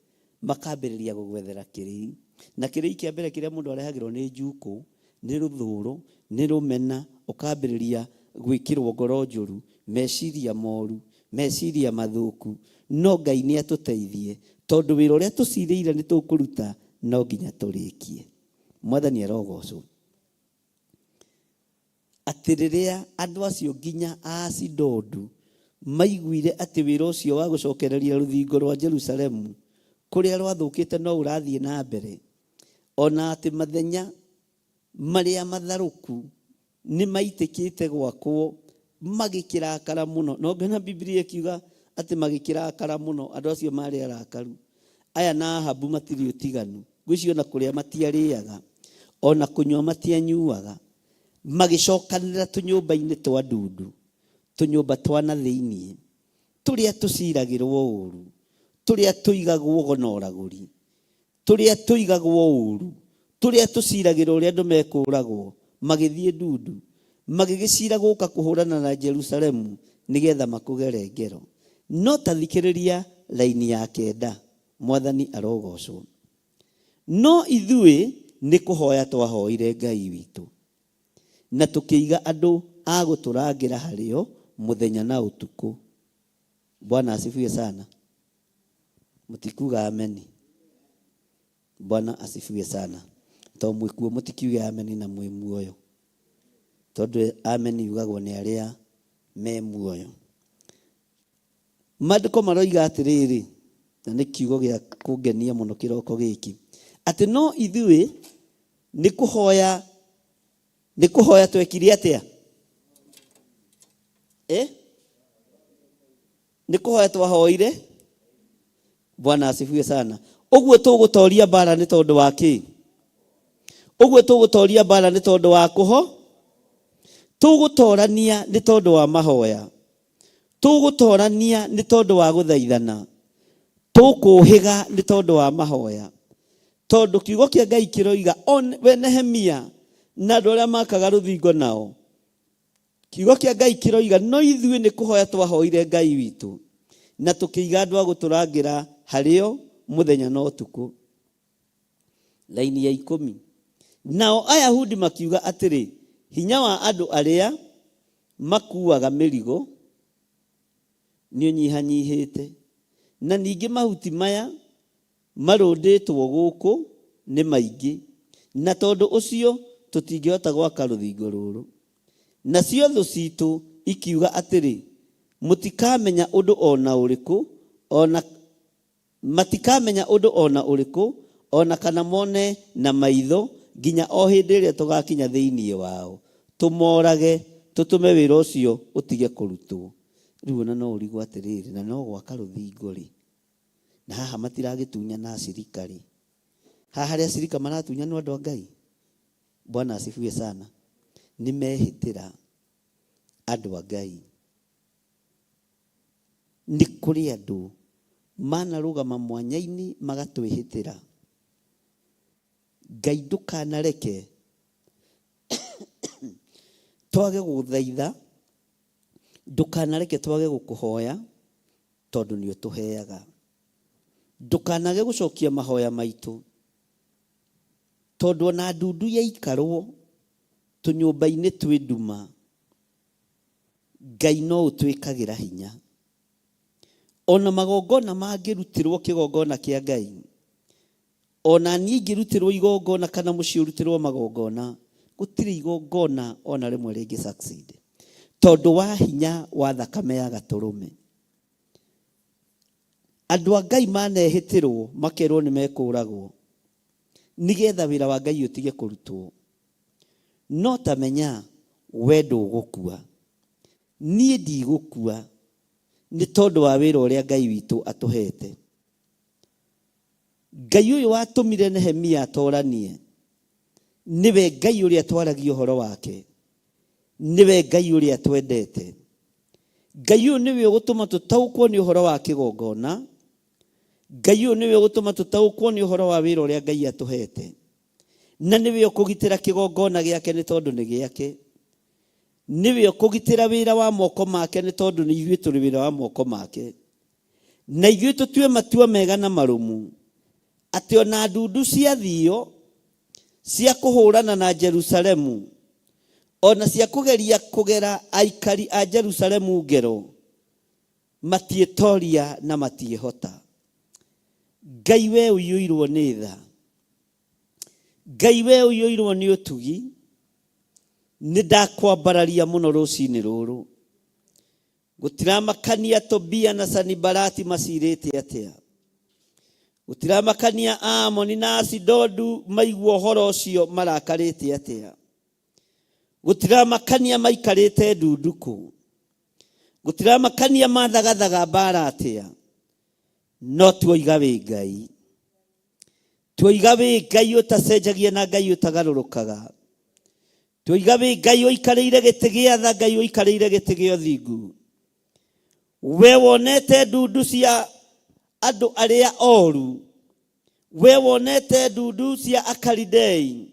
Makambĩrĩria gũgwethera kĩrĩi. Na kĩrĩi kĩa mbere kĩrĩa mũndũ arehagĩrwo nĩ njukũ, nĩ rũthũũro, nĩ rũmena, ũkambĩrĩria gwĩkĩrwo ngoro njũru, meciria moru, meciria mathũku. No Ngai nĩ atũteithie tondũ wĩra ũrĩa tũcirĩire nĩ tũkũruta no nginya tũrĩkie. Mwathani arogocwo. atĩ rĩrĩa andũ acio nginya Acidodu maiguire atĩ wĩra ũcio wa gũcokereria rũthingo rwa Jerusalemu kũrĩa rwathũkĩte no ũrathiĩ na mbere, ona atĩ mathenya marĩa matharũku nĩ maitĩkĩte gwakwo, magĩkĩrakara mũno. No ngona Biblia ikiuga atĩ magĩkĩrakara mũno, andũ acio marĩ arakaru. Aya na Ahabu matirĩ ũtiganu, gwĩcio na kũrĩa matiarĩaga, ona kũnyua matianyuaga, magĩcokanĩra tũnyũmba-inĩ twa ndundu, tũnyũmba twa na thĩiniĩ, tũrĩa tũciragĩrwo ũũru, tũrĩa tũigagwo gonoragũri, tũrĩa tũigagwo ũũru, tũrĩa tũciragĩrwo ũrĩa andũ mekũragwo, magĩthiĩ ndundu, magĩgĩcira gũka kũhũrana na Jerusalemu nĩgetha makũgere ngero. No ta thikĩrĩria laini ya 9, Mwathani arogocwo. No ithuĩ nĩ kũhoya twahoire Ngai witũ, na tũkĩiga andũ a gũtũrangĩra harĩo mũthenya na ũtukũ. Bwana asifiwe sana. Mũtikuga ameni. Bwana asifiwe sana. To mwĩkuo mũtikiuge ameni na mwĩ muoyo, tondũ ameni yugagwo nĩ arĩa me muoyo. Maandĩko maroiga atĩrĩrĩ, na nĩ kiugo gĩa kũngenia mũno kĩroko gĩkĩ, atĩ no ithuĩ nĩ kũhoya twekire atĩa? Nĩ kũhoya twahoire. Bwana asifiwe sana. Ũguo tũgũtoria mbara nĩ tondũ wa kĩ? Ũguo tũgũtoria mbara nĩ tondũ wa kũho? Tũgũtorania nĩ tondũ wa mahoya, tũgũtorania nĩ tondũ wa gũthaithana, tũkũhĩga nĩ tondũ wa mahoya. Tondũ kiugo kĩa Ngai kĩroiga we Nehemia na andũ arĩa makaga rũthingo nao, kiugo kĩa Ngai kĩroiga no ithuĩ nĩ kũhoya twahoire Ngai witũ, na tũkĩiga andũ a gũtũrangĩra harĩo mũthenya na ũtukũ. Laini ya 10. Nao Ayahudi makiuga atĩrĩ, hinya wa andũ arĩa makuaga mĩrigo nĩ ũnyihanyihĩte, na ningĩ mahuti maya marũndĩtwo gũkũ nĩ maingĩ, na tondũ ũcio tũtingĩhota gwaka rũthingo rũrũ. Nacio thũ citũ ikiuga atĩrĩ, mũtikamenya ũndũ ona ũrĩkũ, matikamenya ũndũ ona ũrĩkũ, ona kana mone na maitho, nginya o hĩndĩ ĩrĩa tũgakinya thĩiniĩ wao, tũmorage, tũtũme wĩra ũcio ũtige kũrutwo. Rĩu ona no ũrigwo atĩrĩrĩ, na no gwaka rũthingo rĩ, na haha matiragĩtunya na acirika rĩ, haha harĩa acirika maratunya nĩ andũ a Ngai. Bwana asifiwe sana. Nĩ mehĩtĩra andũ a Ngai. Nĩ kũrĩ andũ manarũgama mwanya-inĩ magatwĩhĩtĩra. Ngai ndũkanareke twage gũthaitha, ndũkanareke twage gũkũhoya, tondũ nĩ ũtũheaga. Ndũkanage gũcokia mahoya maitũ, tondũ ona ndundu yaikarwo tũnyũmba-inĩ twĩ nduma, Ngai no ũtwĩkagĩra hinya. Ona magongona mangĩrutirwo kĩgongona kĩa Ngai, ona niĩ ingĩrutirwo igongona kana mũciĩ ũrutirwo magongona, gũtirĩ igongona ona rĩmwe rĩngĩ succeed, tondũ wa hinya wa thakame ya gatũrũme. Andũ a Ngai manehĩtĩrwo makerwo nĩ mekũragwo nĩgetha wĩra wa Ngai ũtige kũrutwo. No tamenya we ndũgũkua, niĩ ndigũkua, nĩ tondũ wa wĩra ũrĩa Ngai witũ atũhete. Ngai ũyũ watũmire Nehemia atoranie, niwe Ngai ũrĩa twaragia ũhoro wake, niwe Ngai ũrĩa twendete. Ngai ũyũ niwe ũgũtũma tũtaũkwo nĩ ũhoro wa kĩgongona, Ngai ũyũ niwe ũgũtũma tũtaũkwo nĩ ũhoro wa wĩra ũrĩa Ngai atũhete, na niwe ũkũgitĩra kĩgongona gĩake nĩ tondũ nĩ gĩake, niwe ũkũgitĩra wĩra wa moko make nĩ tondũ nĩ ithuĩ tũrĩ wĩra wa moko make, na ithuĩ tũtue matua mega na marũmu, atĩ ona ndundu cia thio cia kũhũrana na Jerusalemu, ona cia kũgeria kũgera aikari a Jerusalemu ngero, matiĩtoria na matiĩhota. Ngai we ũiyũirwo nĩ tha, Ngai we ũiyũirwo nĩ ũtugi, Nidakwambararia muno rucini ruru. Gutiramakania Tobia na Sanibalati masirite atia. Gutiramakania Amoni na Asidodu maigua uhoro ucio marakarite atia. Gutiramakania maikarite nduduku. Gutiramakania mathagathaga mbara atia. No tuoiga wi Ngai. Tuoiga wi Ngai utacenjagia na Ngai utagarũrũkaga. Tuoiga wi Ngai ũikarĩire gĩtĩ gĩa tha, Ngai ũikarĩire gĩtĩ gĩa ũthingu. We wonete ndundu cia andũ arĩa oru. We wonete ndundu cia Akalidei.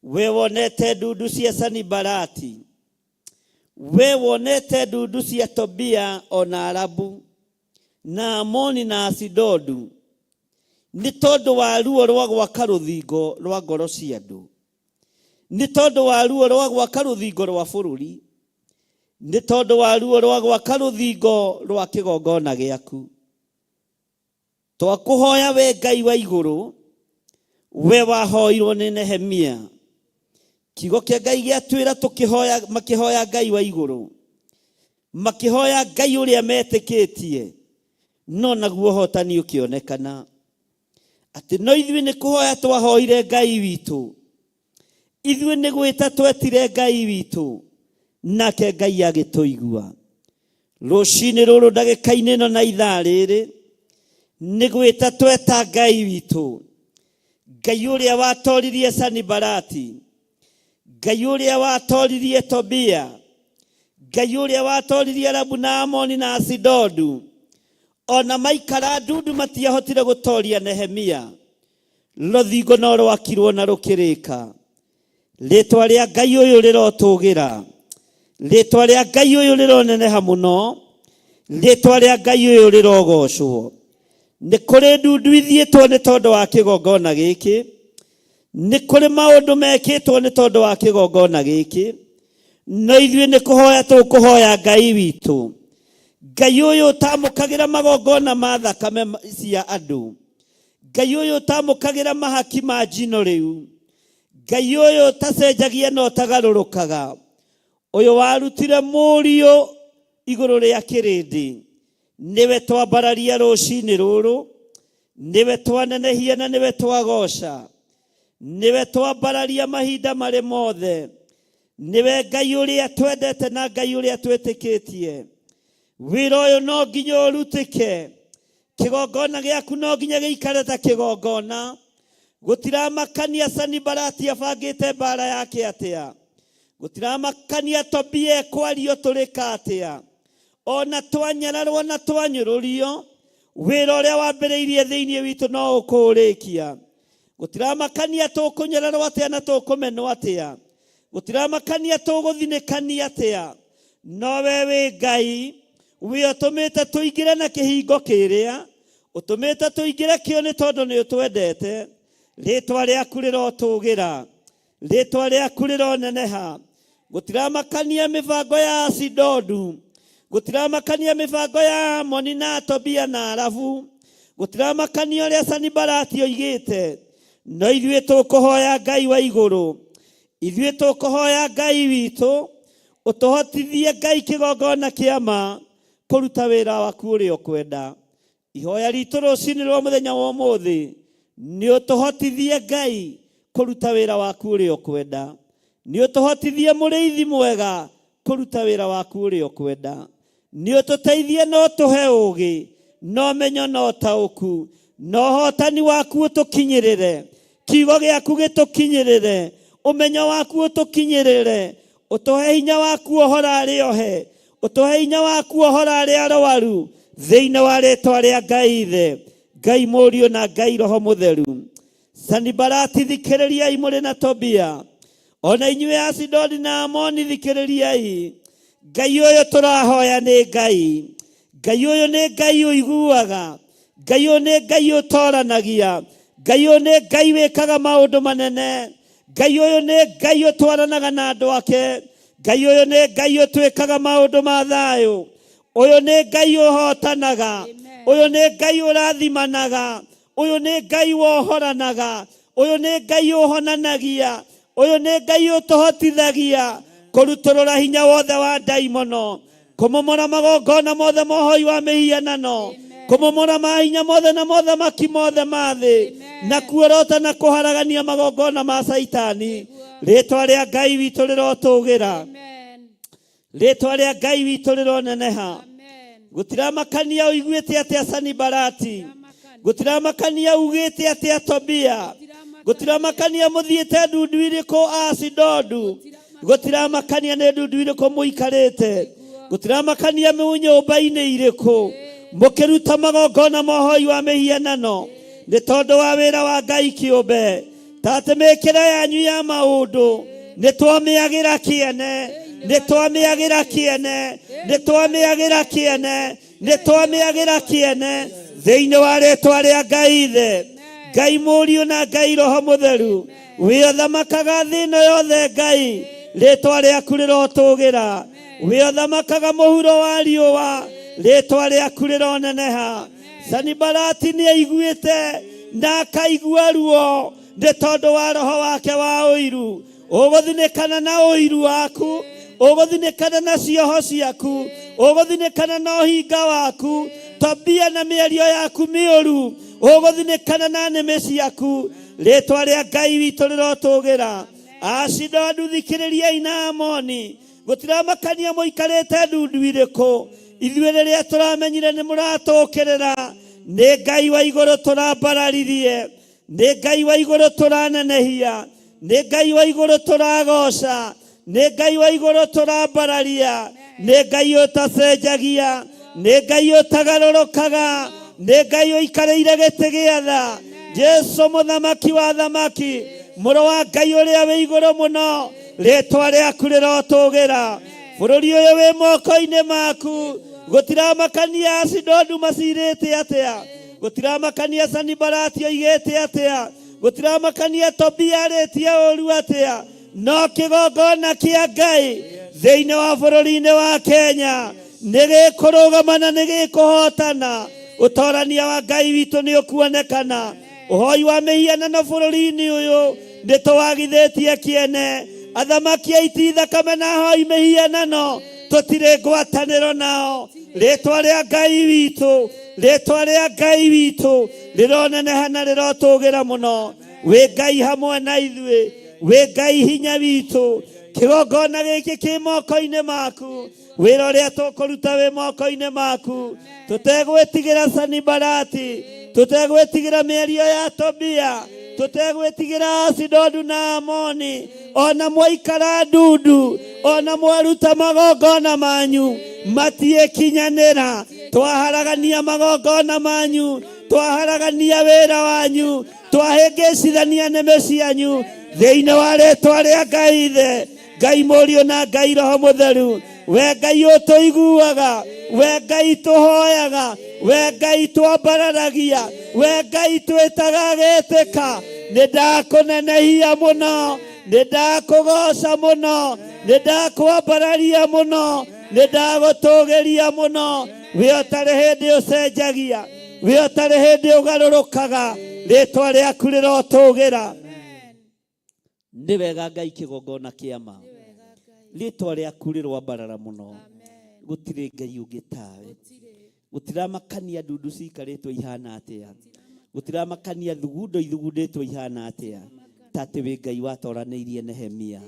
We wonete ndundu cia Sanibalati. We wonete ndundu cia Tobia ona Arabu na Amoni na Asidodu. Nĩ tondũ wa ruo rwa gwaka rũthingo rwa ngoro cia andũ. Nĩ tondũ wa ruo rwa gwaka rũthingo rwa bũrũri. Nĩ tondũ wa ruo rwa gwaka rũthingo rwa kĩgongona gĩaku. Twakũhoya we Ngai wa igũrũ, we wahoirwo nĩ Nehemia. Kiugo kĩa Ngai gĩatwĩra tũkĩhoya, makĩhoya Ngai wa igũrũ, makĩhoya Ngai ũrĩa metĩkĩtie, no naguo ũhotani ũkĩonekana. Atĩ no ithuĩ nĩ kũhoya twahoire Ngai witũ, ithuĩ nĩ gwĩta twetire Ngai witũ, nake Ngai agĩtũigua. Rũcinĩ rũrũ ndagĩka-inĩ ĩno na ithaa rĩrĩ, nĩ gwĩta tweta Ngai witũ, Ngai ũrĩa watoririe Sanibalati, Ngai ũrĩa watoririe Tobia, Ngai ũrĩa watoririe Arabu na Amoni na Asidodu. Ona maikara ndundu matiahotire gũtoria Nehemia. Rũthingo no rwakirwo na rũkĩrĩka. Rĩtwa rĩa Ngai ũyũ rĩrotũgĩra. Rĩtwa rĩa Ngai ũyũ rĩroneneha mũno. Rĩtwa rĩa Ngai ũyũ rĩrogocwo. Nĩ kũrĩ ndundu ithiĩtwo nĩ tondũ wa kĩgongona gĩkĩ. Nĩ kũrĩ maũndũ mekĩtwo nĩ tondũ wa kĩgongona gĩkĩ. No ithuĩ nĩ kũhoya tũkũhoya Ngai witũ. Ngai ũyũ ũtamũkagĩra magongona ma thakame cia andũ. Ngai ũyũ ũtamũkagĩra mahaki ma njino rĩu. Ngai ũyũ ũtacenjagia na ũtagarũrũkaga. Ũyũ warutire mũriũ igũrũ rĩa kĩrĩndĩ. Nĩwe twambararia rũcinĩ rũrũ. Nĩwe twanenehia na nĩwe twagoca. Nĩwe twambararia mahinda marĩ mothe. Nĩwe Ngai ũrĩa twendete na Ngai ũrĩa twĩtĩkĩtie. Wĩra ũyũ no nginya ũrutĩke. Kĩgongona gĩaku no nginya gĩikare ta kĩgongona. Gũtiramakania Sanibalati abangĩte mbara yake atĩa. Gũtiramakania Tobia ekwario tũrĩka atĩa. Ona twanyararwo na twanyũrũrio, wĩra ũrĩa wambĩrĩirie thĩinĩ witũ no ũkũũrĩkia. Gũtiramakania tũkũnyararwo atĩa na tũkũmenwo atĩa. Gũtiramakania tũgũthinĩkania atĩa. No we wĩ Ngai, we ũtũmĩte tũingĩre na kĩhingo kĩrĩa. Ũtũmĩte tũingĩre kĩo nĩ tondũ nĩ ũtwendete. Rĩtwa rĩaku rĩrotũgĩra. Rĩtwa rĩaku rĩroneneha. Gũtiramakania mĩbango ya Asidodu. Gũtiramakania mĩbango ya Amoni na Tobia na Arabu. Gũtiramakania ũrĩa Sanibalati oigĩte. No ithuĩ tũkũhoya Ngai wa igũrũ. Ithuĩ tũkũhoya Ngai witũ. Ũtũhotithie Ngai kĩgongona kĩa ma kũruta wĩra waku ũrĩa ũkwenda. Ihoya ritũ rũcinĩ rwa mũthenya wa ũmũthĩ, nĩ ũtũhotithie Ngai kũruta wĩra waku ũrĩa ũkwenda. Nĩ ũtũhotithie mũrĩithi mwega kũruta wĩra waku ũrĩa ũkwenda. Nĩ ũtũteithie na ũtũhe ũũgĩ, na ũmenyo na ũtaũku, na ũhotani waku ũtũkinyĩrĩre. Kiugo gĩaku gĩtũkinyĩrĩre. Ũmenyo waku ũtũkinyĩrĩre. Ũtũhe hinya waku ũhora arĩa ohe. Ũtũhe hinya waku ũhora arĩa arwaru. Thĩinĩ wa rĩtwa rĩa Ngai Ithe, Ngai Mũriũ na Ngai Roho Mũtheru. Sanibalati thikĩrĩriai mũrĩ na Tobia. Ona inyuĩ Asidodi na Amoni thikĩrĩriai. Ngai ũyũ tũrahoya nĩ Ngai. Ngai ũyũ nĩ Ngai ũiguaga. Ngai ũyũ nĩ Ngai ũtoranagia. Ngai ũyũ nĩ Ngai wĩkaga maũndũ manene. Ngai ũyũ nĩ Ngai ũtwaranaga na andũ ake. Ngai ũyũ nĩ Ngai ũtwĩkaga maũndũ ma thayũ. Ũyũ nĩ Ngai ũhotanaga. Ũyũ nĩ Ngai ũrathimanaga. Ũyũ nĩ Ngai wohoranaga. Ũyũ nĩ Ngai ũhonanagia. Ũyũ nĩ Ngai ũtũhotithagia. kurutorora hinya wothe wa daimono, kumomora magongona mothe mohoi wa mihianano, kumomora mahinya mothe na mothe makimothe mathi, na kuorota na kuharagania magongona ma saitani. Ritwa ria Ngai witu rirotugira, ritwa ria Ngai witu rironeneha. Gutiramakania uiguite atia Sanibalati, gutiramakania ugite atia Tobia, gutiramakania muthiete ndundu iriko Asidodu, gutiramakania ne ndundu iriko muikarite, gutiramakania nyumba-ini iriko mukiruta magongona mohoi wa mihianano, ni tondu wa wira wa Ngai kiumbe. Tate mekira yanyu ya maundu nitwamiagira kiene, nitwamiagira kiene, nitwamiagira kiene, nitwamiagira kiene thiini wa ritwa ria Ngai Ithe, Ngai Mũriũ na Ngai Roho Mũtheru. We othamakaga thĩ ĩno yothe Ngai, ritwa rĩaku rĩrotugira. We othamakaga mũhuro wa riũa, ritwa rĩaku rĩroneneha. Sanibalati nĩaiguĩte na akaigua ruo nĩ tondũ wa roho wake wa ũiru. Ũgũthinĩkana na ũiru waku, ũgũthinĩkana na cioho ciaku, ũgũthinĩkana na ũhinga waku, Tobia na mĩario yaku mĩũru, ũgũthinĩkana na nĩmĩ ciaku. Ritwa rĩa Ngai witũ rĩrotugira. Asidodu thikĩrĩriai na Amoni, gũtiramakania mũikarĩte ndundu irĩkũ. Ithuĩ rĩrĩa tũramenyire nĩ mũratũkĩrĩra, nĩ Ngai wa igũrũ tũrambararirie, nĩ Ngai wa igũrũ tũranenehia, nĩ Ngai wa igũrũ tũragoca, nĩ Ngai wa igũrũ tũrambararia, nĩ Ngai ũtacenjagia, nĩ Ngai ũtagarũrũkaga, nĩ Ngai ũikarĩire gĩtĩ gĩa tha. Jesu mũthamaki wa thamaki, mũrũ wa Ngai ũrĩa wĩ igũrũ mũno, ritwa rĩaku rĩrotugira. Bũrũri ũyũ wĩ moko-inĩ maku, gũtiramakania Asidodu macirĩte atia, gũtiramakania Sanibalati oigĩte atia, gũtiramakania Tobia arĩtie ũru atia, no kĩgongona kĩa Ngai thĩinĩ wa bũrũri-inĩ wa Kenya nĩ gĩkũrũgama na nĩ gĩkũhotana. Ũtorania wa Ngai witũ nĩ ũkuonekana. Ũhoi wa mĩhianano bũrũri-inĩ ũyũ nĩ tũwagithĩtie kiene. Athamaki aiti thakame na ahoi mĩhianano tũtirĩ ngwatanĩro nao. Ritwa rĩa Ngai witũ, ritwa rĩa Ngai witũ rĩroneneha na rĩrotugira mũno. Wĩ Ngai hamwe na ithuĩ, wĩ Ngai hinya witũ. Kĩgongona gĩkĩ kĩ moko-inĩ maku, wĩra ũrĩa tũkũruta wĩ moko-inĩ maku. Tũtegwĩtigĩra Sanibalati, tũtegwĩtigĩra mĩario ya Tobia, tũtegwĩtigĩra Asidodu na Amoni. Ona mwaikara ndundu, ona mwaruta magongona manyu matiĩkinyanĩra. Twaharagania magongona manyu, twaharagania wĩra wanyu, twahĩngĩcithania nĩmĩ cianyu thĩinĩ wa ritwa rĩa Ngai Ithe, Ngai Mũriũ na Ngai Roho Mũtheru. We Ngai ũtũiguaga, we Ngai tũhoyaga, we Ngai twambararagia, we Ngai twĩtaga gĩtĩka. Nĩ ndakũnenehia mũno, nĩ ndakũgoca mũno, nĩ ndakwambararia mũno, nĩ ndagũtũgĩria mũno. We ũtarĩ hĩndĩ ũcenjagia, we ũtarĩ hĩndĩ ũgarũrũkaga, ritwa rĩaku rĩrotugira. Nĩ wega Ngai kĩgongona kĩa ma, ritwa rĩaku rĩrwambarara mũno. Gũtirĩ Ngai ũngĩ tawe, gũtiramakania ndundu cikarĩtwo ihana atĩa, gũtiramakania thugundo ithugundĩtwo ihana atĩa. Tatĩ wĩ Ngai watoranĩirie Nehemia,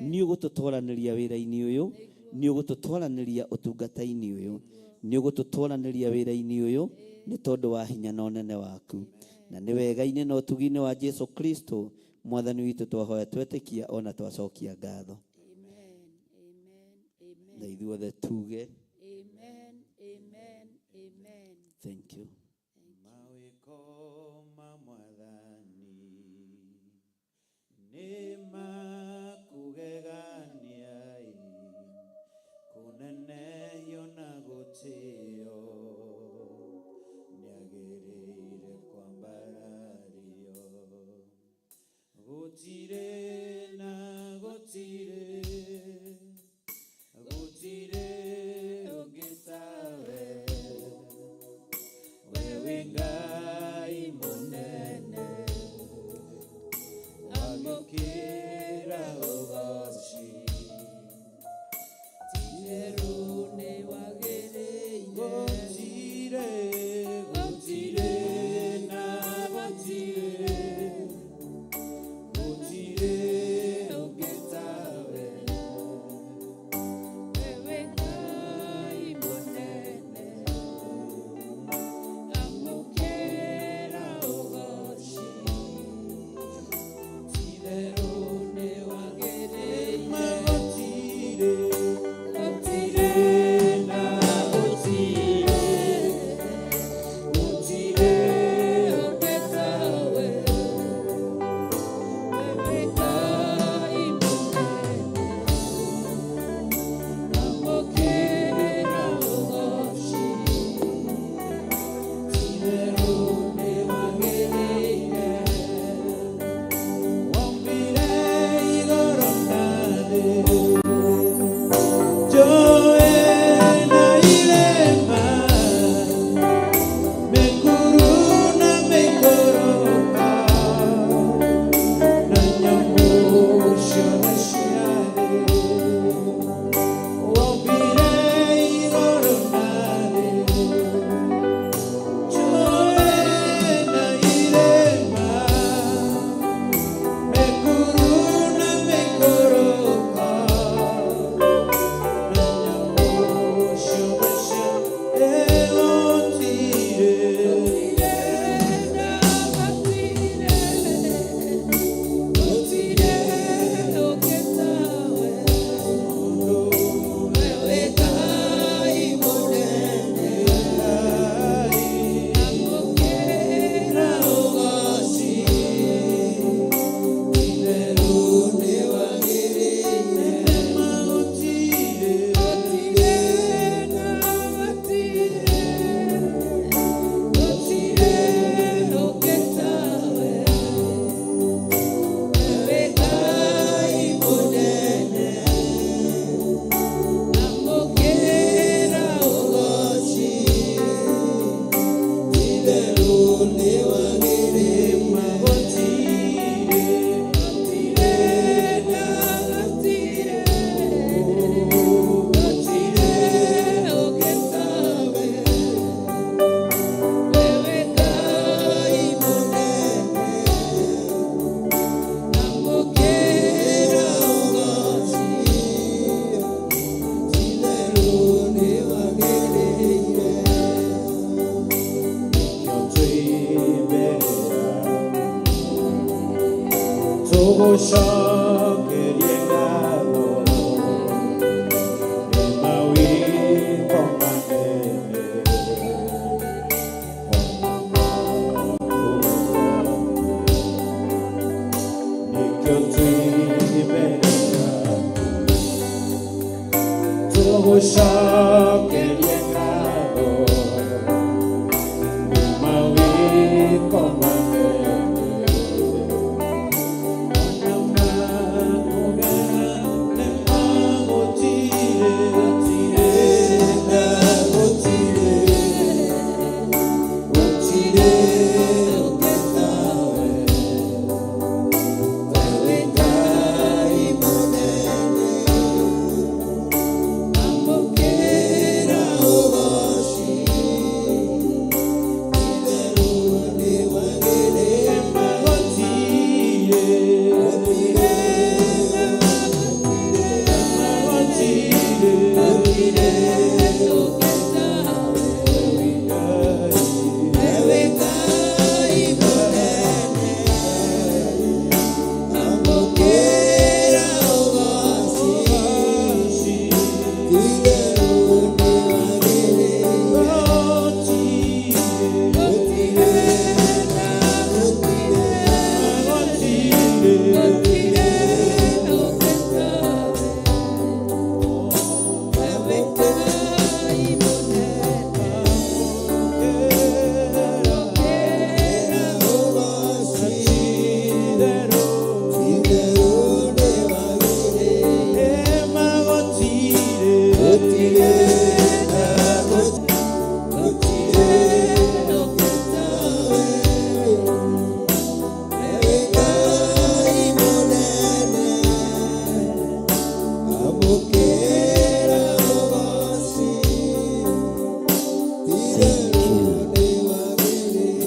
nĩ ũgũtũtoranĩria wĩra-inĩ ũyũ, nĩ ũgũtũtoranĩria ũtungata-inĩ ũyũ, nĩ ũgũtũtoranĩria wĩra-inĩ ũyũ nĩ tondũ wa hinya na ũnene waku. Na nĩ wega-inĩ na ũtugi-inĩ wa Jesu Kristo Mwathani witũ twahoya twetĩkia ona twacokia ngatho. Na ithuothe tuge thank you.
Okay.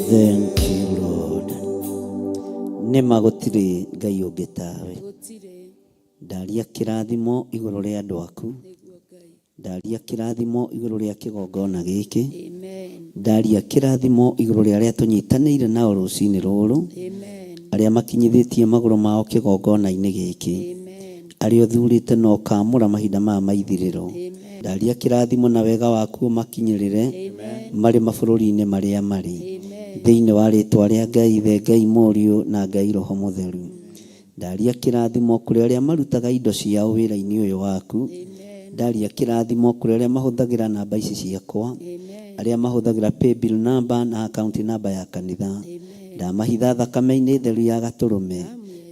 Thank you, Lord. Nĩma gũtirĩ Ngai ũngĩ tawe. Ndaria kĩrathimo igũrũ rĩa andũ aku. Ndaria kĩrathimo igũrũ rĩa kĩgongona gĩkĩ. Ndaria kĩrathimo igũrũ rĩa arĩa tũnyitanĩire nao rũcinĩ rũrũ. Arĩa makinyithĩtie magũrũ mao kĩgongona-inĩ gĩkĩ. Arĩa ũthurĩte na ũkamũra mahinda maya maithirĩro. Ndaria kĩrathimo na wega waku ũmakinyĩrĩre marĩ mabũrũri-inĩ marĩa marĩ. Thĩinĩ wa rĩĩtwa rĩa Ngai Ithe, Ngai Mũriũ na Ngai Roho Mũtheru. Ndaria kĩrathimo kũrĩ arĩa marutaga indo ciao wĩra-inĩ ũyũ waku. Ndaria kĩrathimo kũrĩ arĩa mahũthagĩra namba ici ciakwa. Arĩa mahũthagĩra paybill number na account number ya kanitha. Ndamahitha thakame-inĩ theru ya Gatũrũme.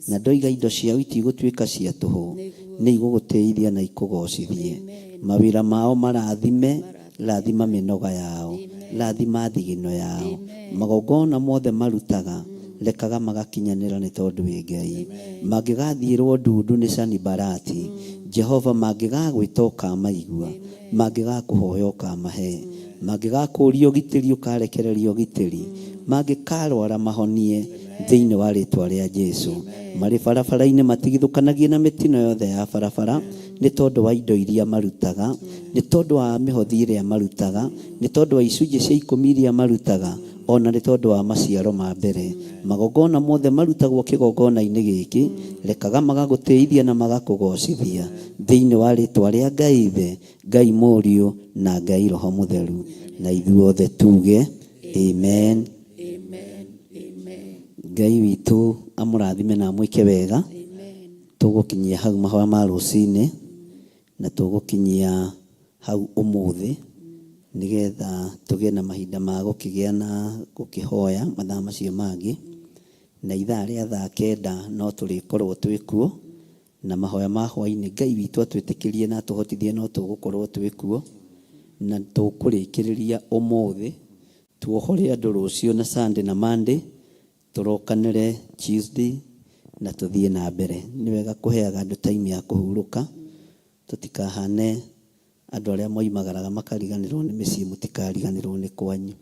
Na ndoiga indo ciao itigũtuĩka cia tũhũ. Nĩ igũgũteithia na ikũgocithie. Mawĩra mao marathime, rathima mĩnoga yao. Rathima thigino yao. Magongona mothe marutaga, rekaga magakinyanĩra nĩ tondũ wĩ Ngai. Mangĩgathiĩrwo ndundu nĩ Sanibalati, Jehova mangĩgagwĩta ũkamaigua. Mangĩgakũhoya ũkamahe. Mangĩgakũria ũgitĩri ũkarekereria ũgitĩri. Mangĩkarwara mahonie thĩinĩ wa rĩĩtwa rĩa Jesũ. Marĩ barabara-inĩ matigithũkanagie na mĩtino yothe ya barabara nĩ tondũ wa indo iria marutaga, nĩ tondũ wa mĩhothi ĩrĩa marutaga, nĩ tondũ wa icunjĩ cia 10 iria marutaga, ona nĩ tondũ wa maciaro ma mbere. Magongona mothe marutagwo kĩgongona-inĩ gĩkĩ, rekaga magagũteithia na magakũgocithia thĩinĩ wa rĩĩtwa rĩa Ngai Ithe, Ngai Mũriũ na Ngai Roho Mũtheru. Na ithuothe tuge amen. Ngai witũ amũrathime na amwĩke wega. Tũgũkinyia hau mahoya ma rũcinĩ na tũgũkinyia hau ũmũthĩ nĩgetha tũgĩe na mahinda ma gũkĩgĩa na gũkĩhoya mathaa macio mangĩ. Na ithaa rĩa thaa 9 no tũrĩkorwo twĩkuo na mahoya ma hwainĩ. Ngai witũ atwĩtĩkĩrie na atũhotithie no tũgũkorwo twĩkuo na tũkũrĩkĩrĩria ũmũthĩ. Tuohore andũ rũciũ na Sunday na Monday. Tũrokanĩre Tuesday na tũthiĩ na mbere. Nĩ wega kũheaga andũ time ya kũhurũka. Tũtikahane andũ arĩa moimagaraga makariganĩrwo nĩ mĩciĩ, mũtikariganĩrwo nĩ kwanyu.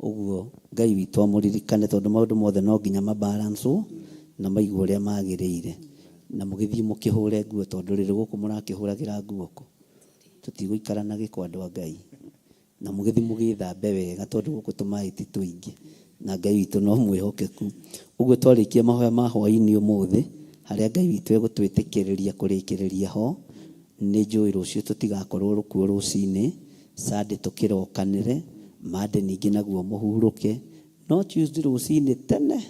Ũguo Ngai witũ amũririkane tondũ maũndũ mothe no nginya mabalance na maigua ũrĩa magĩrĩire. Na mũgĩthiĩ mũkĩhũre nguo tondũ rĩrĩ gũkũ mũrakĩhũragĩra nguo kũ. Tũtigũikara na gĩko andũ a Ngai. Na mũgĩthiĩ mũgĩthambe wega tondũ gũkũ tũmaĩ ti tũingĩ. Na Ngai witũ no mwĩhokeku. Ũguo twarĩkia mahoya ma hwainĩ ũmũthĩ, harĩa Ngai witũ egũtwĩtĩkĩrĩria kũrĩkĩrĩria ho. Nĩ njũĩ rũciũ tũtigakorwo rũkuo rũcinĩ. Sunday tũkĩrokanĩre. Monday ningĩ naguo mũhurũke. No Tuesday rũcinĩ tene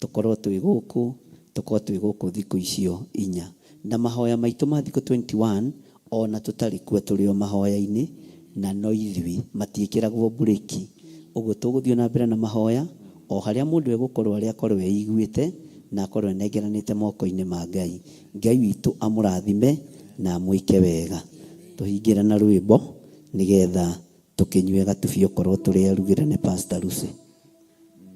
tũkorwo twĩ gũkũ thikũ icio 4. Na mahoya maitũ ma thikũ 21 ona tutari kuo turi o mahoya-ini na no ithui matiikiragwo bureki. Uguo tuguthio na mbere na mahoya o haria mundu egukorwo ari akorwo eiguite na akorwo enengeranite moko-ini ma Ngai. Ngai witu amurathime na amwike wega. Tuhingira na rwimbo nigetha tukinyue gatubi okorwo turi arugire ni Pastor Lucy.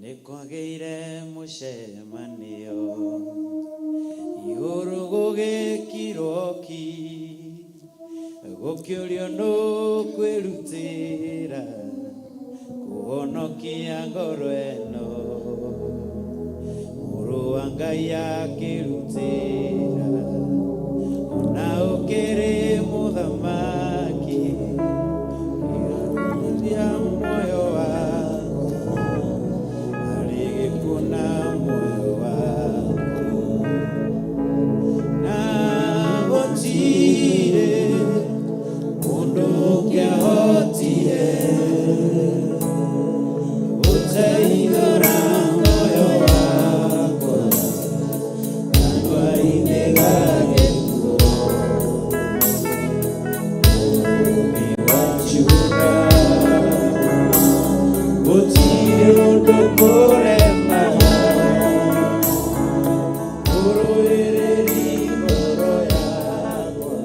Nikwageire mucemanio iguru gugikiroki gukiurio no kwirutira kuhonokia ngoro eno muru wa Ngai akirutira ona ukiri muthamaki ya moyo wako aligikuna moyo wako na gotire mundu ukiahotire uteithura moyo wako andũ-inĩ gagĩkuo ũũgĩ wa Juda gũtirĩ ũndũ kũremaga kũrũĩrĩri ngoro yakwa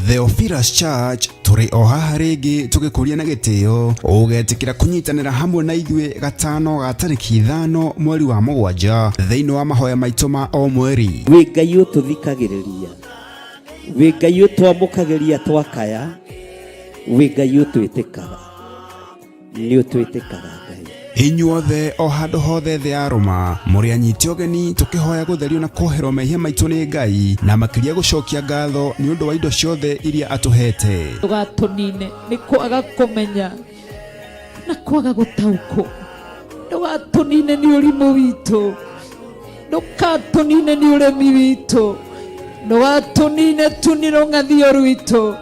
Theophilus Church turi o haha ringi tugikuria na gitio ugetikira kunyitanira hamwe na ithuĩ gatano ga tariki 5 mweri wa 7 thiini wa mahoya maitu ma o mweri.
Wi Ngai ututhikagiriria, wi Ngai utwamukagiria twakaya, wi Ngai utwitikaga, ni utwitikaga Ngai.
Inyuothe o handu hothe thĩ ya Roma muri anyiti ogeni tukihoya gutherio na kuoherwo mehia maitu ni Ngai na makiria gucokia ngatho ni undu wa indo ciothe iria atuhete.
Ndugatunine ni kwaga kumenya na kwaga gutauko, ndugatunine ni urimu witu, ndugatunine ni uremi witu, ndugatunine tuniro ngathio rwitu,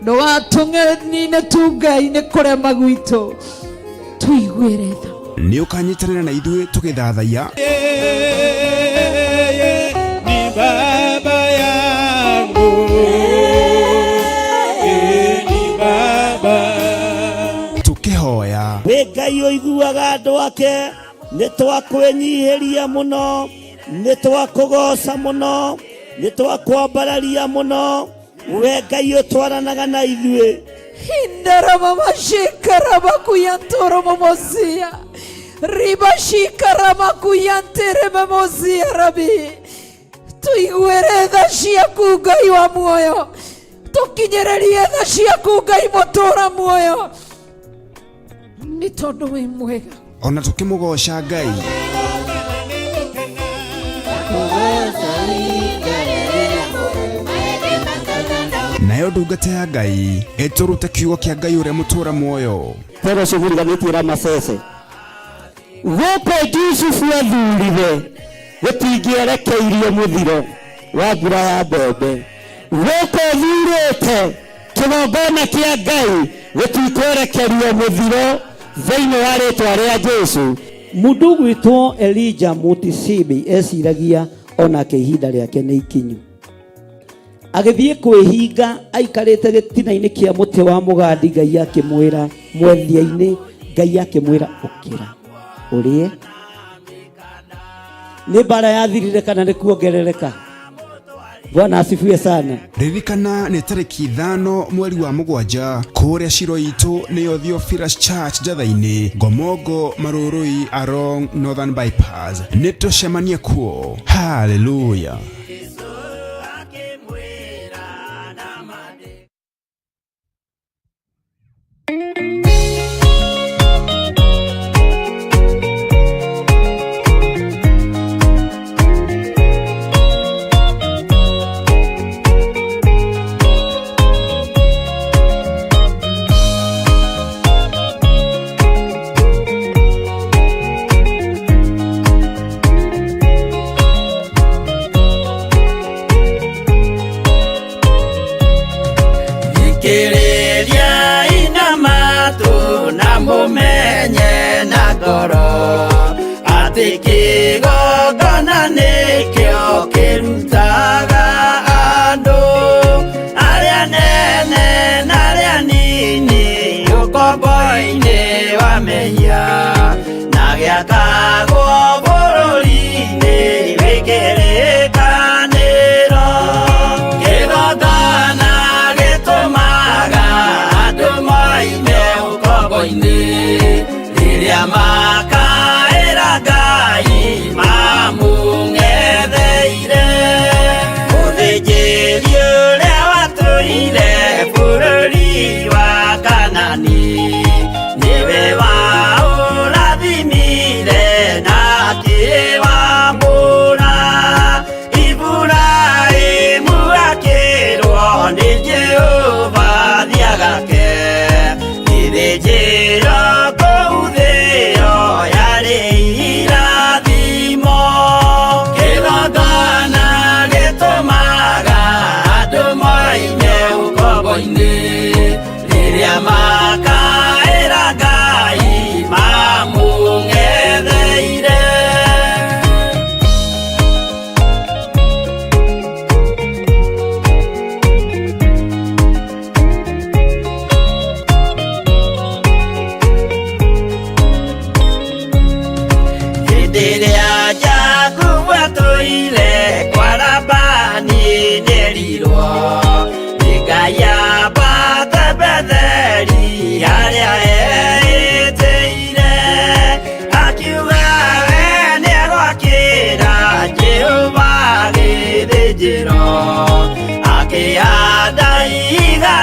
ndugatunine tu Ngai ni kurema gwitu tuigwire tha
ni ukanyitanira na ithuĩ tugithathaiya
ni baba yangu, ni baba
tukihoya.
Wi Ngai uiguaga andu ake, ni twakwenyihiria muno, ni twakugoca muno, ni twakwambararia muno. We Ngai utwaranaga na ithuĩ.
Hindara mama shikara makuyantoro mamosia riba shikara makuyantere mamosia rabi tuigwere tha ciaku Ngai wa muoyo, tukinyererie tha ciaku Ngai mutura muoyo, ni tondu wi mwega.
Ona tukimugoca Ngai nayo ndungata ya Ngai iturute kiugo kia Ngai uria mutura muoyo.
Pero civuriganitie Ramasese guko Jusufu athurire gutingierekeirie muthiro wa mbura ya mbembe, guko thurite kigongona kia Ngai gutikwerekeria muthiro thiini wa ritwa ria Jesu. Mundu gwitwo Elijah Mutisibi eciragia onake ihinda riake ni ikinyu, agithie kwihinga aikarite gitina-ini kia muti wa mugandi. Ngai akimwira mwethia-ini, Ngai akimwira ukira urie. Ni bara yathirire kana ni kuongerereka? Bwana asifiwe sana.
Ririkana ni tariki 5 mweri wa 7 kuria ciro itu niyo Theophilus Church Njathaini, Ngomongo, Marurui, Arong, Northern Bypass. Nitucemanie kuo. Hallelujah.
Kiriria ina matu na mumenye na ngoro ati kigongona nikio kirutaga andu aria nene na aria nini ukombo-ini wa mehia na giakagwo bururi-ini wikirikaniro kigongona gitumaga andu moime ukombo-ini riria maka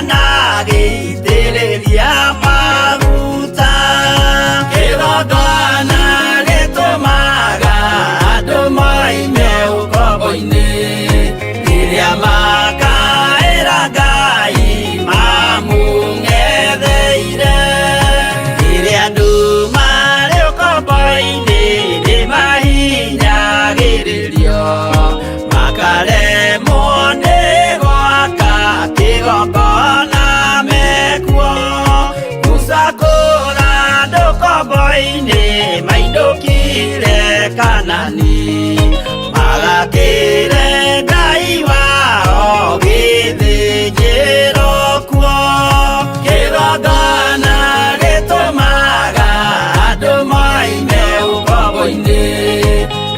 na gĩitĩrĩria maguta. Kĩgongona gĩtũmaga andũ moime ũkombo-inĩ rĩrĩa makaĩra Ngai mamũng'etheire. Rĩrĩa andũ marĩ ũkombo-inĩ nĩmahinyagĩrĩrio makaremwo nĩ gwaka kĩgongona mekuo. Gũcakũra andũ ũkombo-inĩ mainũkire Kanani magakĩre Ngai wao gĩthĩnjĩro kuo. Kĩgongona gĩtũmaga andũ moime ũkombo-inĩ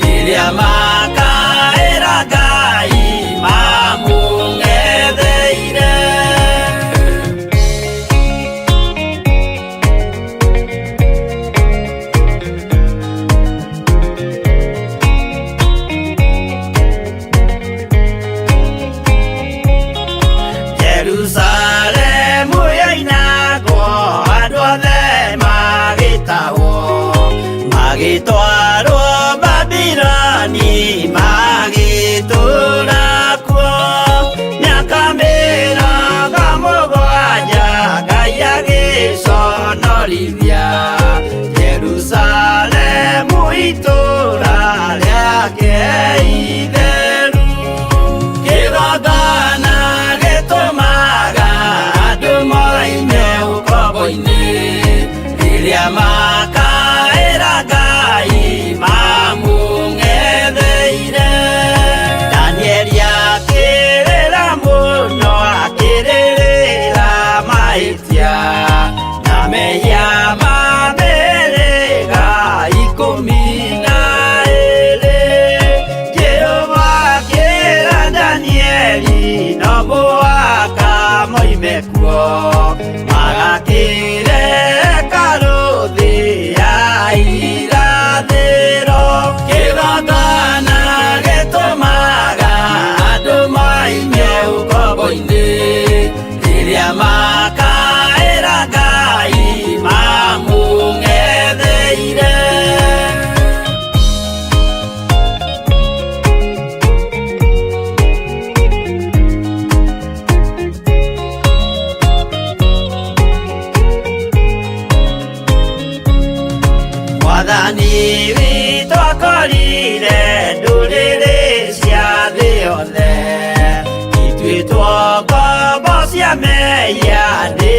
rĩrĩa makaĩra Ngai mamũng'etheire. Jerusalemu yainagwo andũ othe magĩtahwo magĩtwarwo Babironi magĩtũũra kuo mĩaka 70 Ngai agĩconorithia Jerusalemu itũũra rĩake itheru. Kĩgongona gĩtũmaga andũ moime ũkombo-inĩ rĩrĩa makaĩra Ngai mamũng'etheire. Danieli akĩrĩra mũno akĩrĩrĩra mahĩtia na mehia ma mĩhĩrĩga 12. Jehova akĩra Danieli no mũhaka moime kuo magakĩre hekarũ ya irathĩro. Kĩgongona gĩtũmaga andũ moime ũkombo-inĩ rĩrĩa makaĩra Ngai mamũng'etheire. Mwathani witũ akorire ndũrĩrĩ cia thĩ yothe ituĩtwo ngombo cia mehia nĩ